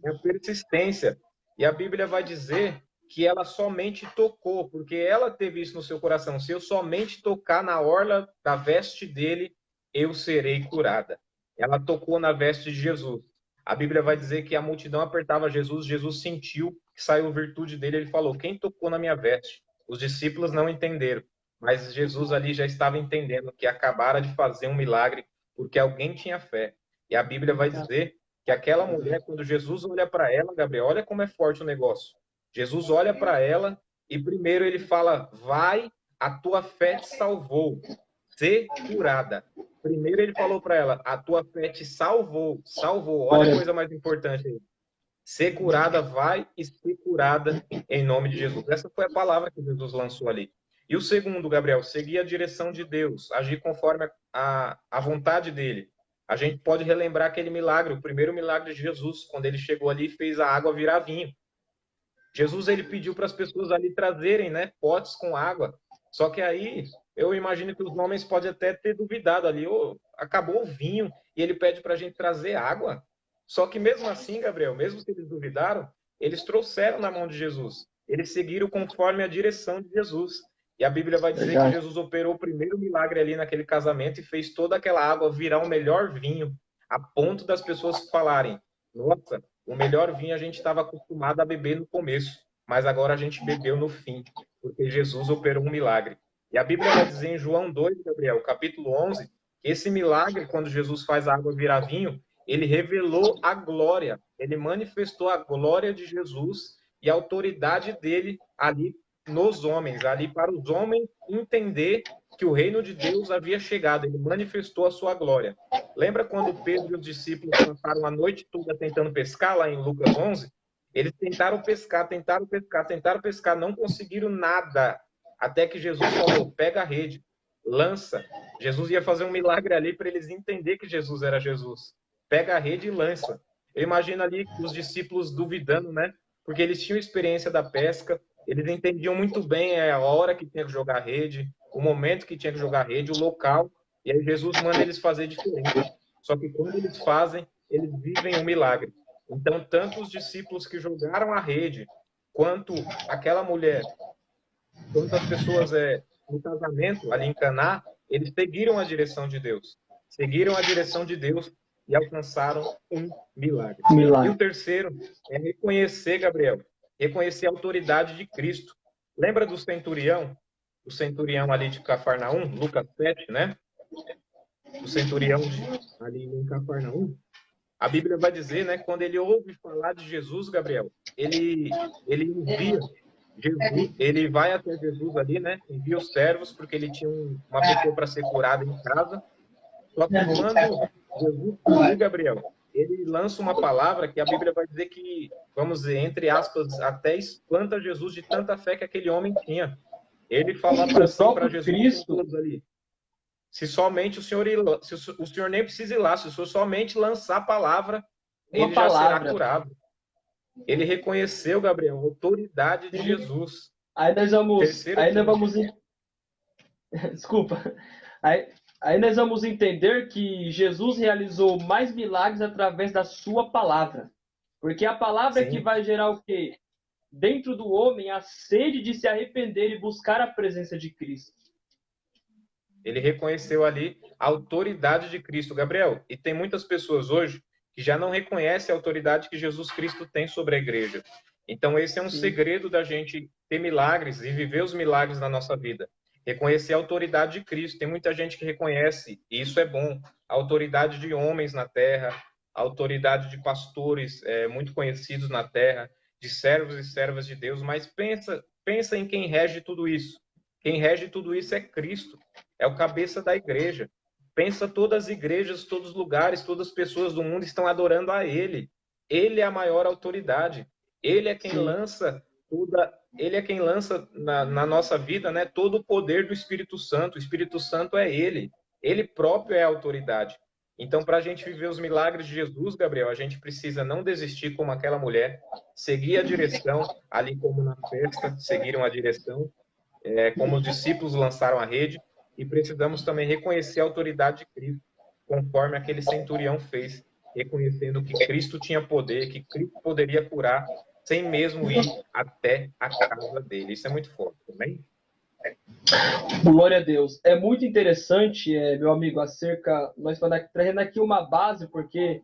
É a persistência. E a Bíblia vai dizer que ela somente tocou, porque ela teve isso no seu coração. Se eu somente tocar na orla da veste dele, eu serei curada. Ela tocou na veste de Jesus. A Bíblia vai dizer que a multidão apertava Jesus, Jesus sentiu que saiu virtude dele, ele falou, quem tocou na minha veste? Os discípulos não entenderam. mas Jesus ali já estava entendendo que acabara de fazer um milagre porque alguém tinha fé. E a Bíblia vai dizer que aquela mulher, quando Jesus olha para ela, Gabriel, olha como é forte o negócio. Jesus olha para ela e primeiro ele fala: vai, a tua fé te salvou, ser curada. Primeiro ele falou para ela: a tua fé te salvou, salvou. Olha a coisa mais importante aí. Ser curada, vai e ser curada em nome de Jesus. Essa foi a palavra que Jesus lançou ali. E o segundo, Gabriel, seguir a direção de Deus, agir conforme a vontade dele. A gente pode relembrar aquele milagre, o primeiro milagre de Jesus, quando ele chegou ali e fez a água virar vinho. Jesus ele pediu para as pessoas ali trazerem, né, potes com água. Só que aí eu imagino que os homens podem até ter duvidado ali, oh, acabou o vinho e ele pede para a gente trazer água. Só que mesmo assim, Gabriel, mesmo que eles duvidaram, eles trouxeram na mão de Jesus. Eles seguiram conforme a direção de Jesus. E a Bíblia vai dizer que Jesus operou o primeiro milagre ali naquele casamento e fez toda aquela água virar o melhor vinho, a ponto das pessoas falarem: nossa, o melhor vinho a gente estava acostumado a beber no começo, mas agora a gente bebeu no fim, porque Jesus operou um milagre. E a Bíblia vai dizer em João 2, Gabriel, capítulo 11, que esse milagre, quando Jesus faz a água virar vinho, ele revelou a glória, ele manifestou a glória de Jesus e a autoridade dele ali nos homens, ali para os homens entender que o reino de Deus havia chegado, ele manifestou a sua glória. Lembra quando Pedro e os discípulos passaram a noite toda tentando pescar, lá em Lucas 11? Eles tentaram pescar, tentaram pescar, não conseguiram nada, até que Jesus falou: pega a rede, lança. Jesus ia fazer um milagre ali para eles entenderem que Jesus era Jesus. Pega a rede e lança. Eu imagino ali os discípulos duvidando, né? Porque eles tinham experiência da pesca, eles entendiam muito bem a hora que tinha que jogar a rede, o momento que tinha que jogar a rede, o local. E aí Jesus manda eles fazer diferente. Só que quando eles fazem, eles vivem um milagre. Então, tanto os discípulos que jogaram a rede, quanto aquela mulher, quanto as pessoas no casamento, ali em Caná, eles seguiram a direção de Deus. Seguiram a direção de Deus e alcançaram um milagre. E o terceiro é reconhecer, Gabriel, reconhecer a autoridade de Cristo. Lembra do centurião? O centurião ali de Cafarnaum, Lucas 7, né? O centurião ali em Cafarnaum. A Bíblia vai dizer, né, quando ele ouve falar de Jesus, Gabriel, ele envia Jesus, ele vai até Jesus ali, né, envia os servos, porque ele tinha uma pessoa para ser curada em casa. Só que quando Jesus ali, Gabriel, ele lança uma palavra que a Bíblia vai dizer que, vamos dizer, entre aspas, até espanta Jesus de tanta fé que aquele homem tinha. Ele falou para Jesus Cristo ali: se somente o senhor se o senhor nem precisa ir lá, se o senhor somente lançar a palavra, ele já será curado. Ele reconheceu, Gabriel, a autoridade de Jesus. Aí nós vamos desculpa. Aí nós vamos entender que Jesus realizou mais milagres através da sua palavra. Porque a palavra é que vai gerar o quê? Dentro do homem a sede de se arrepender e buscar a presença de Cristo. Ele reconheceu ali a autoridade de Cristo, Gabriel. E tem muitas pessoas hoje que já não reconhecem a autoridade que Jesus Cristo tem sobre a igreja. Então, esse é um segredo da gente ter milagres e viver os milagres na nossa vida. Reconhecer a autoridade de Cristo. Tem muita gente que reconhece, e isso é bom, a autoridade de homens na terra, a autoridade de pastores muito conhecidos na terra, de servos e servas de Deus, mas pensa em quem rege tudo isso. Quem rege tudo isso é Cristo, é o cabeça da igreja. Pensa todas as igrejas, todos os lugares, todas as pessoas do mundo estão adorando a Ele. Ele é a maior autoridade. Ele é quem lança ele é quem lança na nossa vida, né, todo o poder do Espírito Santo. O Espírito Santo é Ele. Ele próprio é a autoridade. Então, para a gente viver os milagres de Jesus, Gabriel, a gente precisa não desistir como aquela mulher, seguir a direção, ali como na festa, seguiram a direção, como os discípulos lançaram a rede, e precisamos também reconhecer a autoridade de Cristo, conforme aquele centurião fez, reconhecendo que Cristo tinha poder, que Cristo poderia curar, sem mesmo ir até a casa dele. Isso é muito forte também. Glória a Deus. É muito interessante, meu amigo, nós estamos trazendo aqui uma base, porque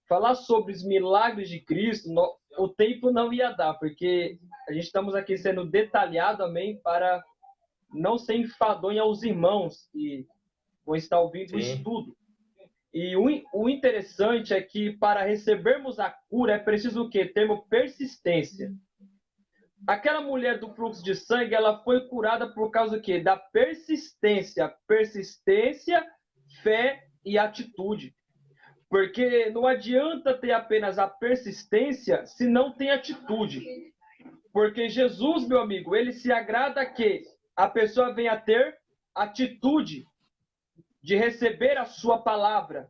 falar sobre os milagres de Cristo, o tempo não ia dar, porque a gente estamos aqui sendo detalhado, amém, para não ser enfadonho aos irmãos que vão estar ouvindo o Sim. estudo. E o interessante é que para recebermos a cura é preciso o quê? Termos persistência. Aquela mulher do fluxo de sangue, ela foi curada por causa do quê? Da persistência. Persistência, fé e atitude. Porque não adianta ter apenas a persistência se não tem atitude. Porque Jesus, meu amigo, ele se agrada que a pessoa venha a ter atitude de receber a sua palavra.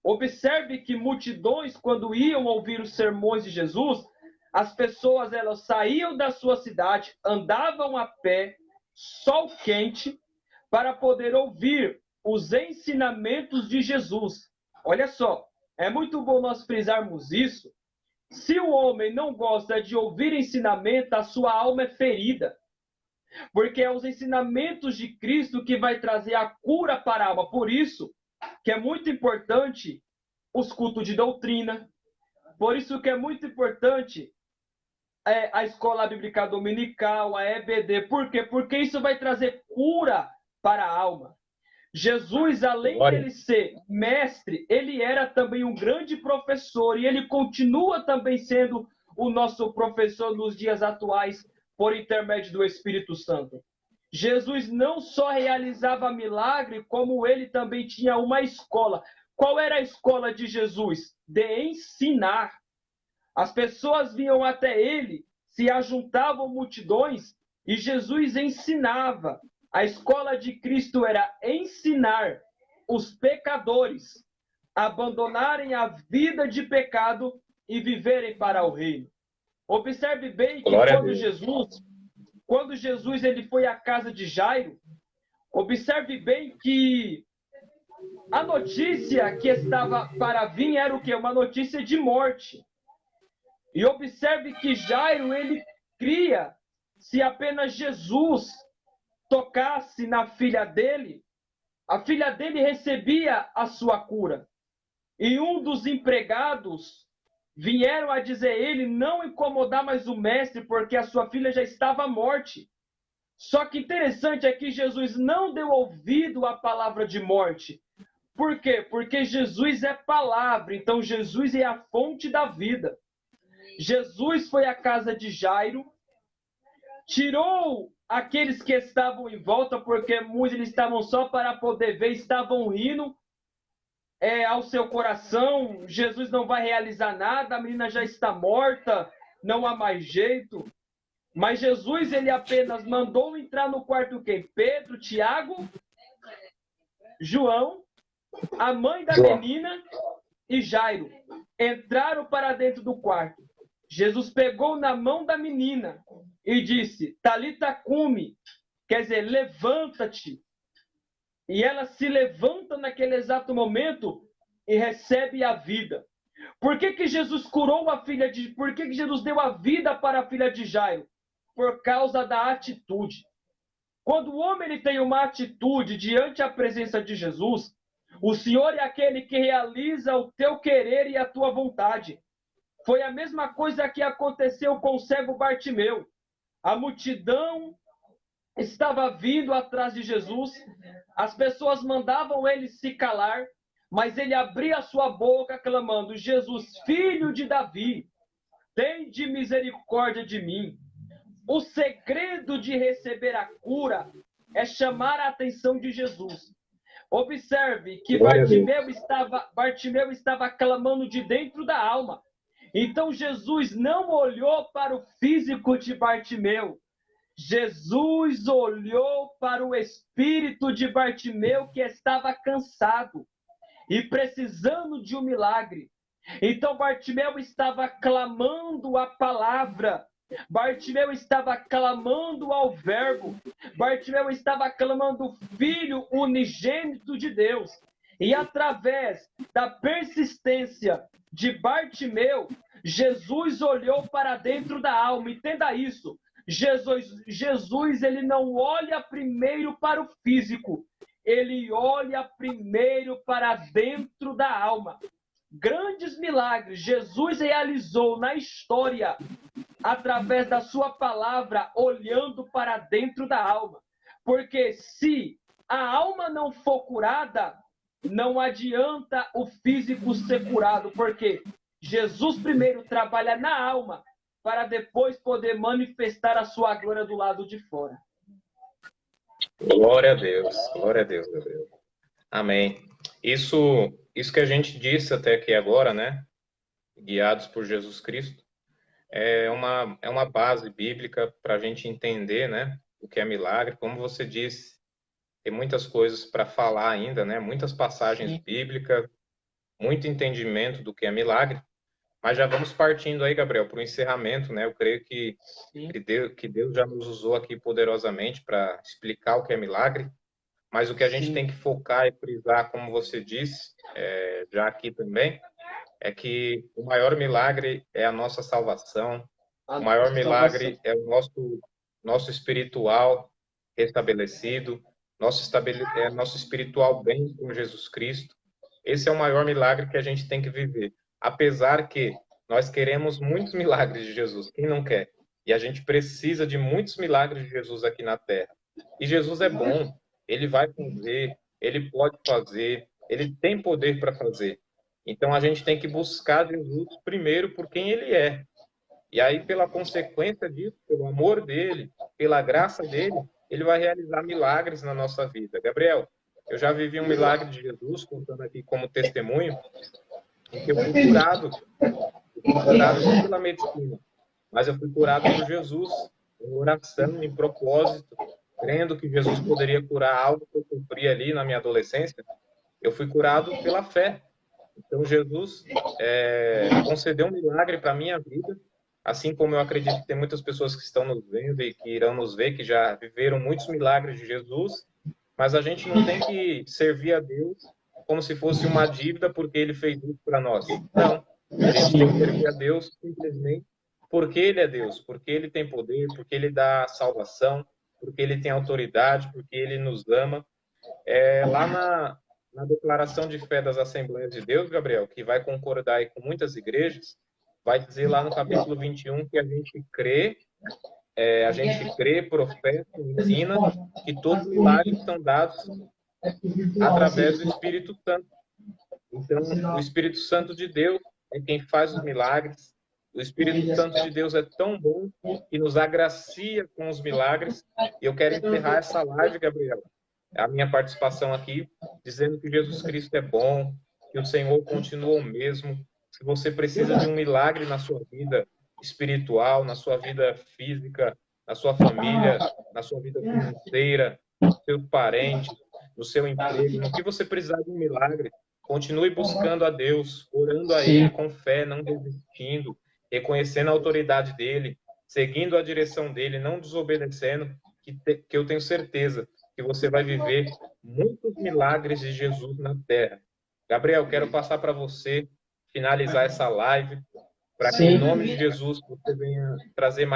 Observe que multidões, quando iam ouvir os sermões de Jesus, as pessoas elas saíam da sua cidade, andavam a pé, sol quente, para poder ouvir os ensinamentos de Jesus. Olha só, é muito bom nós frisarmos isso. Se o homem não gosta de ouvir ensinamento, a sua alma é ferida. Porque é os ensinamentos de Cristo que vai trazer a cura para a alma. Por isso que é muito importante os cultos de doutrina. Por isso que é muito importante a escola bíblica dominical, a EBD. Por quê? Porque isso vai trazer cura para a alma. Jesus, além dele ser mestre, ele era também um grande professor e ele continua também sendo o nosso professor nos dias atuais por intermédio do Espírito Santo. Jesus não só realizava milagre, como ele também tinha uma escola. Qual era a escola de Jesus? De ensinar. As pessoas vinham até ele, se ajuntavam multidões e Jesus ensinava. A escola de Cristo era ensinar os pecadores a abandonarem a vida de pecado e viverem para o reino. Observe bem que quando Jesus ele foi à casa de Jairo, observe bem que a notícia que estava para vir era o quê? Uma notícia de morte. E observe que Jairo ele cria se apenas Jesus tocasse na filha dele, a filha dele recebia a sua cura. E um dos empregados vieram a dizer a ele não incomodar mais o mestre, porque a sua filha já estava à morte. Só que interessante é que Jesus não deu ouvido à palavra de morte. Por quê? Porque Jesus é palavra, então Jesus é a fonte da vida. Jesus foi à casa de Jairo, tirou aqueles que estavam em volta, porque muitos eles estavam só para poder ver, estavam rindo ao seu coração. Jesus não vai realizar nada, a menina já está morta, não há mais jeito. Mas Jesus, ele apenas mandou entrar no quarto quem? Pedro, Tiago, João, a mãe da menina e Jairo. Entraram para dentro do quarto. Jesus pegou na mão da menina e disse, Talita cumi, quer dizer, levanta-te. E ela se levanta naquele exato momento e recebe a vida. Por que Jesus curou a filha de... Por que Jesus deu a vida para a filha de Jairo? Por causa da atitude. Quando o homem ele tem uma atitude diante da presença de Jesus, o Senhor é aquele que realiza o teu querer e a tua vontade. Foi a mesma coisa que aconteceu com o cego Bartimeu. A multidão estava vindo atrás de Jesus, as pessoas mandavam ele se calar, mas ele abria a sua boca clamando, Jesus, filho de Davi, tende misericórdia de mim. O segredo de receber a cura é chamar a atenção de Jesus. Observe que Bartimeu estava clamando de dentro da alma. Então Jesus não olhou para o físico de Bartimeu. Jesus olhou para o espírito de Bartimeu que estava cansado e precisando de um milagre. Então Bartimeu estava clamando a palavra. Bartimeu estava clamando ao verbo. Bartimeu estava clamando o Filho unigênito de Deus. E através da persistência de Bartimeu, Jesus olhou para dentro da alma. Entenda isso. Jesus ele não olha primeiro para o físico. Ele olha primeiro para dentro da alma. Grandes milagres Jesus realizou na história através da sua palavra, olhando para dentro da alma. Porque se a alma não for curada, não adianta o físico ser curado, porque Jesus primeiro trabalha na alma para depois poder manifestar a sua glória do lado de fora. Glória a Deus, Gabriel. Amém. Isso que a gente disse até aqui agora, né? Guiados por Jesus Cristo, é uma base bíblica para a gente entender, né? O que é milagre. Como você disse, tem muitas coisas para falar ainda, né? Muitas passagens bíblicas, muito entendimento do que é milagre. Mas já vamos partindo aí, Gabriel, para o encerramento, né? Eu creio que Deus já nos usou aqui poderosamente para explicar o que é milagre. Mas o que a gente tem que focar e frisar, como você disse, já aqui também, é que o maior milagre é a nossa salvação. O maior milagre é o nosso espiritual restabelecido, nosso espiritual bem com Jesus Cristo. Esse é o maior milagre que a gente tem que viver. Apesar que nós queremos muitos milagres de Jesus, quem não quer? E a gente precisa de muitos milagres de Jesus aqui na Terra. E Jesus é bom, ele vai fazer, ele pode fazer, ele tem poder para fazer. Então a gente tem que buscar Jesus primeiro por quem ele é. E aí, pela consequência disso, pelo amor dele, pela graça dele, ele vai realizar milagres na nossa vida. Gabriel, eu já vivi um milagre de Jesus, contando aqui como testemunho, em que eu fui curado. Eu fui curado não pela medicina, mas eu fui curado por Jesus, em oração, em propósito, crendo que Jesus poderia curar algo que eu sofri ali na minha adolescência. Eu fui curado pela fé. Então, Jesus concedeu um milagre para a minha vida, assim como eu acredito que tem muitas pessoas que estão nos vendo e que irão nos ver, que já viveram muitos milagres de Jesus, mas a gente não tem que servir a Deus como se fosse uma dívida porque ele fez isso para nós. Não, a gente tem que servir a Deus simplesmente porque ele é Deus, porque ele tem poder, porque ele dá salvação, porque ele tem autoridade, porque ele nos ama. Lá na declaração de fé das Assembleias de Deus, Gabriel, que vai concordar aí com muitas igrejas, vai dizer lá no capítulo 21 que a gente crê, profeta, ensina que todos os milagres são dados através do Espírito Santo. Então, o Espírito Santo de Deus é quem faz os milagres. O Espírito Santo de Deus é tão bom que nos agracia com os milagres. E eu quero encerrar essa live, Gabriel, a minha participação aqui, dizendo que Jesus Cristo é bom, que o Senhor continua o mesmo. Se você precisa de um milagre na sua vida espiritual, na sua vida física, na sua família, na sua vida financeira, nos seus parentes, no seu emprego, no que você precisar de um milagre, continue buscando a Deus, orando a Ele com fé, não desistindo, reconhecendo a autoridade dEle, seguindo a direção dEle, não desobedecendo, que eu tenho certeza que você vai viver muitos milagres de Jesus na terra. Gabriel, quero passar para você finalizar essa live, para que em nome de Jesus você venha trazer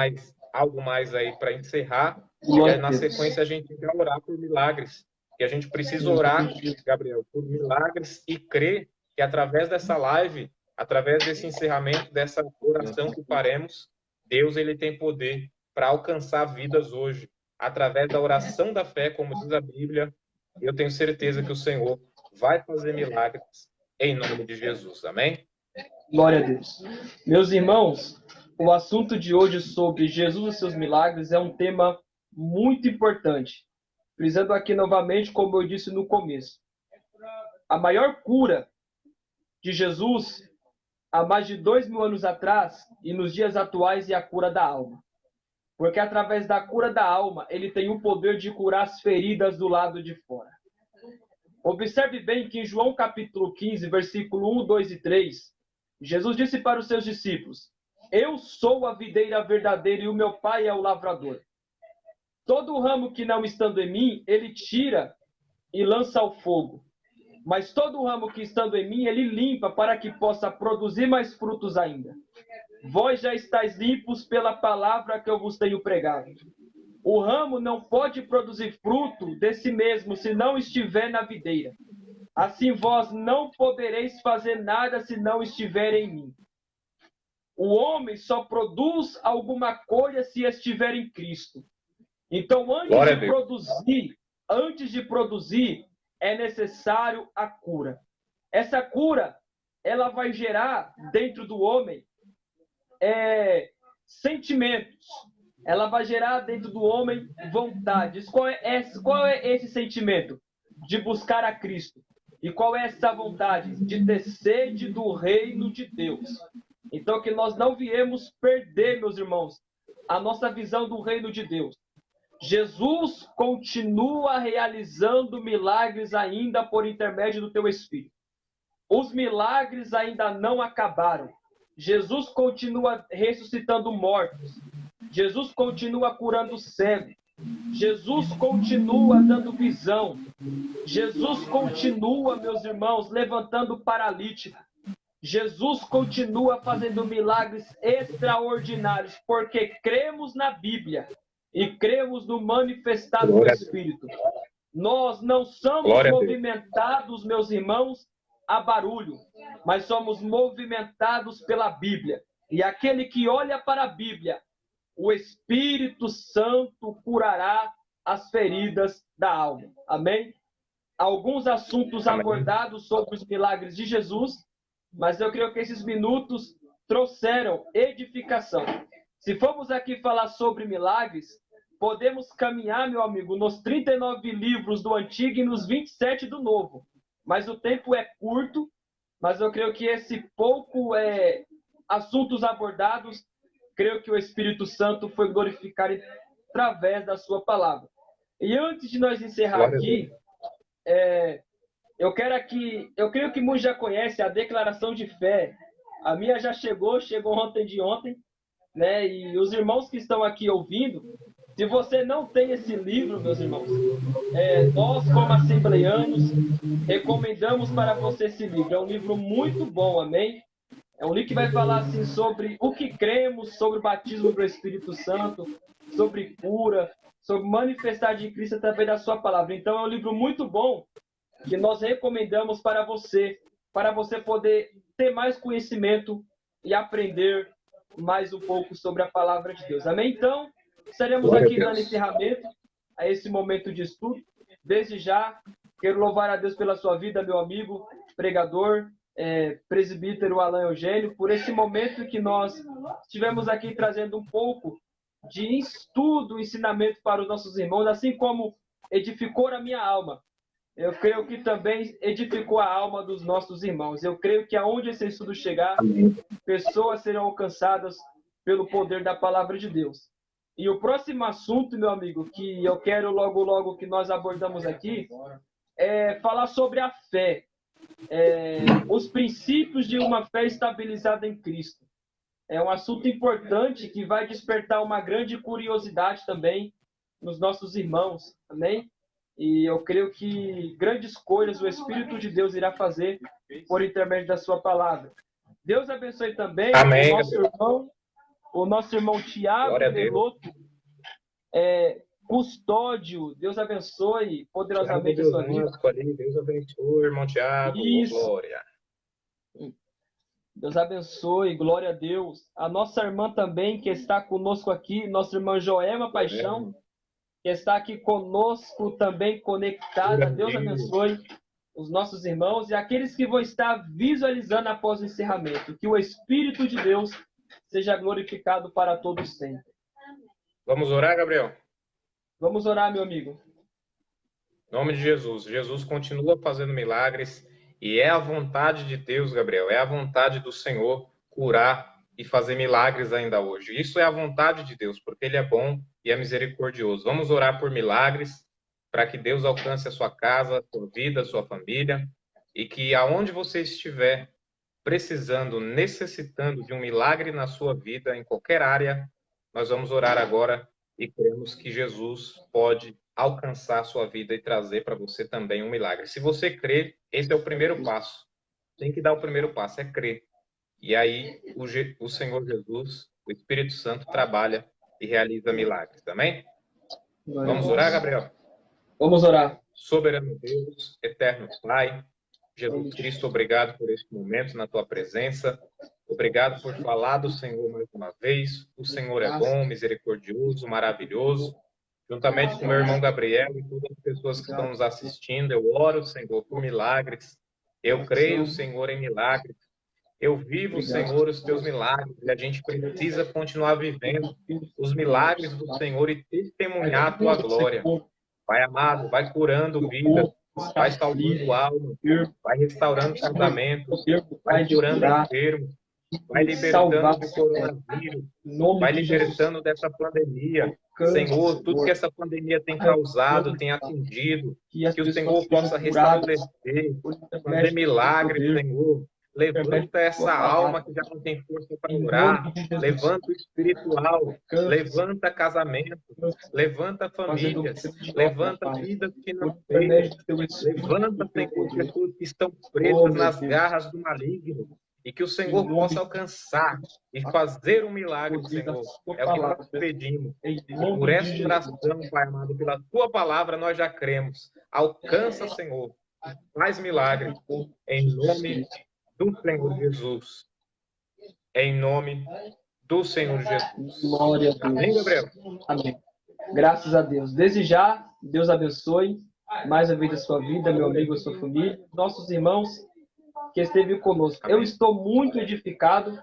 algo mais aí para encerrar, e aí na sequência a gente vai orar por milagres. E a gente precisa orar, Gabriel, por milagres e crer que através dessa live, através desse encerramento, dessa oração que faremos, Deus ele tem poder para alcançar vidas hoje. Através da oração da fé, como diz a Bíblia, eu tenho certeza que o Senhor vai fazer milagres em nome de Jesus. Amém? Glória a Deus. Meus irmãos, o assunto de hoje sobre Jesus e seus milagres é um tema muito importante. Frisando aqui novamente, como eu disse no começo, a maior cura de Jesus há mais de 2000 anos atrás e nos dias atuais é a cura da alma. Porque através da cura da alma, ele tem o poder de curar as feridas do lado de fora. Observe bem que em João capítulo 15, versículo 1, 2 e 3, Jesus disse para os seus discípulos: eu sou a videira verdadeira e o meu pai é o lavrador. Todo ramo que não estando em mim, ele tira e lança ao fogo. Mas todo ramo que estando em mim, ele limpa para que possa produzir mais frutos ainda. Vós já estáis limpos pela palavra que eu vos tenho pregado. O ramo não pode produzir fruto de si mesmo se não estiver na videira. Assim vós não podereis fazer nada se não estiver em mim. O homem só produz alguma coisa se estiver em Cristo. Então, Glória a Deus. antes de produzir, é necessário a cura. Essa cura, ela vai gerar dentro do homem sentimentos. Ela vai gerar dentro do homem vontades. Qual é esse sentimento? De buscar a Cristo. E qual é essa vontade? De ter sede do reino de Deus. Então, que nós não viemos perder, meus irmãos, a nossa visão do reino de Deus. Jesus continua realizando milagres ainda por intermédio do teu Espírito. Os milagres ainda não acabaram. Jesus continua ressuscitando mortos. Jesus continua curando cegos. Jesus continua dando visão. Jesus continua, meus irmãos, levantando paralítico. Jesus continua fazendo milagres extraordinários, porque cremos na Bíblia e cremos no manifestado do Espírito. Nós não somos movimentados, meus irmãos, a barulho, mas somos movimentados pela Bíblia. E aquele que olha para a Bíblia, o Espírito Santo curará as feridas da alma. Amém? Alguns assuntos abordados sobre os milagres de Jesus, mas eu creio que esses minutos trouxeram edificação. Se formos aqui falar sobre milagres, podemos caminhar, meu amigo, nos 39 livros do Antigo e nos 27 do Novo. Mas o tempo é curto, mas eu creio que esse pouco assuntos abordados, creio que o Espírito Santo foi glorificado através da sua palavra. E antes de nós encerrar aqui, eu creio que muitos já conhecem a declaração de fé. A minha já chegou ontem de ontem, né? E os irmãos que estão aqui ouvindo, se você não tem esse livro, meus irmãos, nós, como assembleianos, recomendamos para você esse livro. É um livro muito bom, amém? É um livro que vai falar assim, sobre o que cremos, sobre o batismo do Espírito Santo, sobre cura, sobre manifestar de Cristo através da sua palavra. Então, é um livro muito bom que nós recomendamos para você poder ter mais conhecimento e aprender mais um pouco sobre a palavra de Deus. Amém? Então, estaremos aqui dando encerramento a esse momento de estudo. Desde já, quero louvar a Deus pela sua vida, meu amigo, pregador, presbítero Alain Eugênio, por esse momento que nós estivemos aqui trazendo um pouco de estudo, ensinamento para os nossos irmãos, assim como edificou a minha alma. Eu creio que também edificou a alma dos nossos irmãos. Eu creio que aonde esse estudo chegar, pessoas serão alcançadas pelo poder da palavra de Deus. E o próximo assunto, meu amigo, que eu quero logo que nós abordamos aqui, é falar sobre a fé. Os princípios de uma fé estabilizada em Cristo. É um assunto importante que vai despertar uma grande curiosidade também nos nossos irmãos, amém? E eu creio que grandes coisas o Espírito de Deus irá fazer por intermédio da sua palavra. Deus abençoe também amém, o nosso irmão Tiago Deloto, custódio. Deus abençoe poderosamente a sua vida. Deus abençoe, irmão Tiago. Glória. Deus abençoe, glória a Deus. A nossa irmã também, que está conosco aqui, nossa irmã Joema Paixão, que está aqui conosco também conectada. Deus abençoe os nossos irmãos e aqueles que vão estar visualizando após o encerramento. Que o Espírito de Deus seja glorificado para todos sempre. Vamos orar, Gabriel? Vamos orar, meu amigo. Em nome de Jesus. Jesus continua fazendo milagres e é a vontade de Deus, Gabriel, é a vontade do Senhor curar e fazer milagres ainda hoje. Isso é a vontade de Deus, porque Ele é bom e é misericordioso. Vamos orar por milagres, para que Deus alcance a sua casa, a sua vida, a sua família, e que aonde você estiver precisando, necessitando de um milagre na sua vida, em qualquer área, nós vamos orar agora e cremos que Jesus pode alcançar a sua vida e trazer para você também um milagre. Se você crer, esse é o primeiro passo. Tem que dar o primeiro passo, é crer. E aí o Senhor Jesus, o Espírito Santo, trabalha e realiza milagres. Amém? Vamos orar, Gabriel? Vamos orar. Soberano Deus, eterno Pai, Jesus Cristo, obrigado por este momento na tua presença. Obrigado por falar do Senhor mais uma vez. O Senhor é bom, misericordioso, maravilhoso. juntamente com meu irmão Gabriel e todas as pessoas que estão nos assistindo. Eu oro, Senhor, por milagres. Eu creio, Senhor, em milagres. Eu vivo, Senhor, os teus milagres. E a gente precisa continuar vivendo os milagres do Senhor e testemunhar a tua glória. Pai amado, vai curando vidas, vai salvando almas, vai restaurando casamentos, vai curando enfermos, vai libertando do coronavírus, vai libertando dessa pandemia. Senhor, tudo que essa pandemia tem causado, tem atingido, que o Senhor possa restabelecer, fazer milagres, Senhor. Levanta essa alma que já não tem força para orar, levanta o espiritual, levanta casamento, levanta famílias, levanta vidas financeiras, levanta, Senhor, pessoas que estão presas nas garras do maligno, e que o Senhor possa alcançar e fazer um milagre, Senhor. É o que nós pedimos. E por essa oração, Pai amado, pela tua palavra, nós já cremos. Alcança, Senhor. Faz milagre. Em nome do Senhor Jesus. Em nome do Senhor Jesus. Glória a Deus. Amém, Gabriel? Amém. Graças a Deus. Desde já, Deus abençoe mais a vez a sua vida, meu amigo, a sua família, nossos irmãos que esteve conosco. Amém. Eu estou muito edificado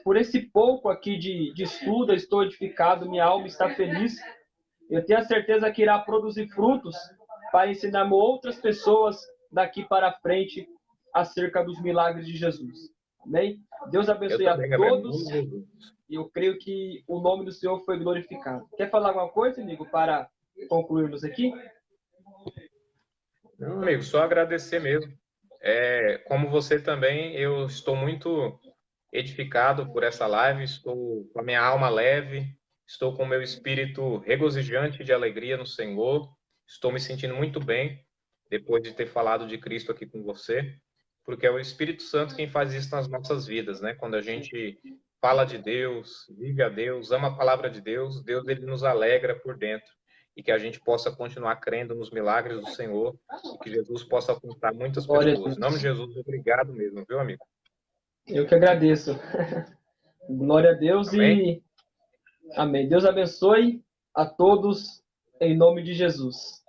por esse pouco aqui de estudo, eu estou edificado, minha alma está feliz. Eu tenho a certeza que irá produzir frutos para ensinar outras pessoas daqui para frente acerca dos milagres de Jesus. Amém? Deus abençoe a todos. E eu creio que o nome do Senhor foi glorificado. Quer falar alguma coisa, amigo, para concluirmos aqui? Não, amigo, só agradecer mesmo. Como você também, eu estou muito edificado por essa live, estou com a minha alma leve, estou com o meu espírito regozijante de alegria no Senhor, estou me sentindo muito bem depois de ter falado de Cristo aqui com você, porque é o Espírito Santo quem faz isso nas nossas vidas, né? Quando a gente fala de Deus, vive a Deus, ama a palavra de Deus, Deus ele nos alegra por dentro. E que a gente possa continuar crendo nos milagres do Senhor e que Jesus possa alcançar muitas pessoas. Em nome de Jesus, obrigado mesmo, viu, amigo? Eu que agradeço. Glória a Deus. Amém? E amém. Deus abençoe a todos em nome de Jesus.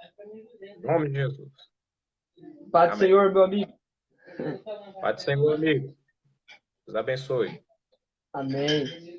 Em nome de Jesus. Paz do Amém. Senhor, meu amigo. Paz do Senhor, amigo. Deus abençoe. Amém.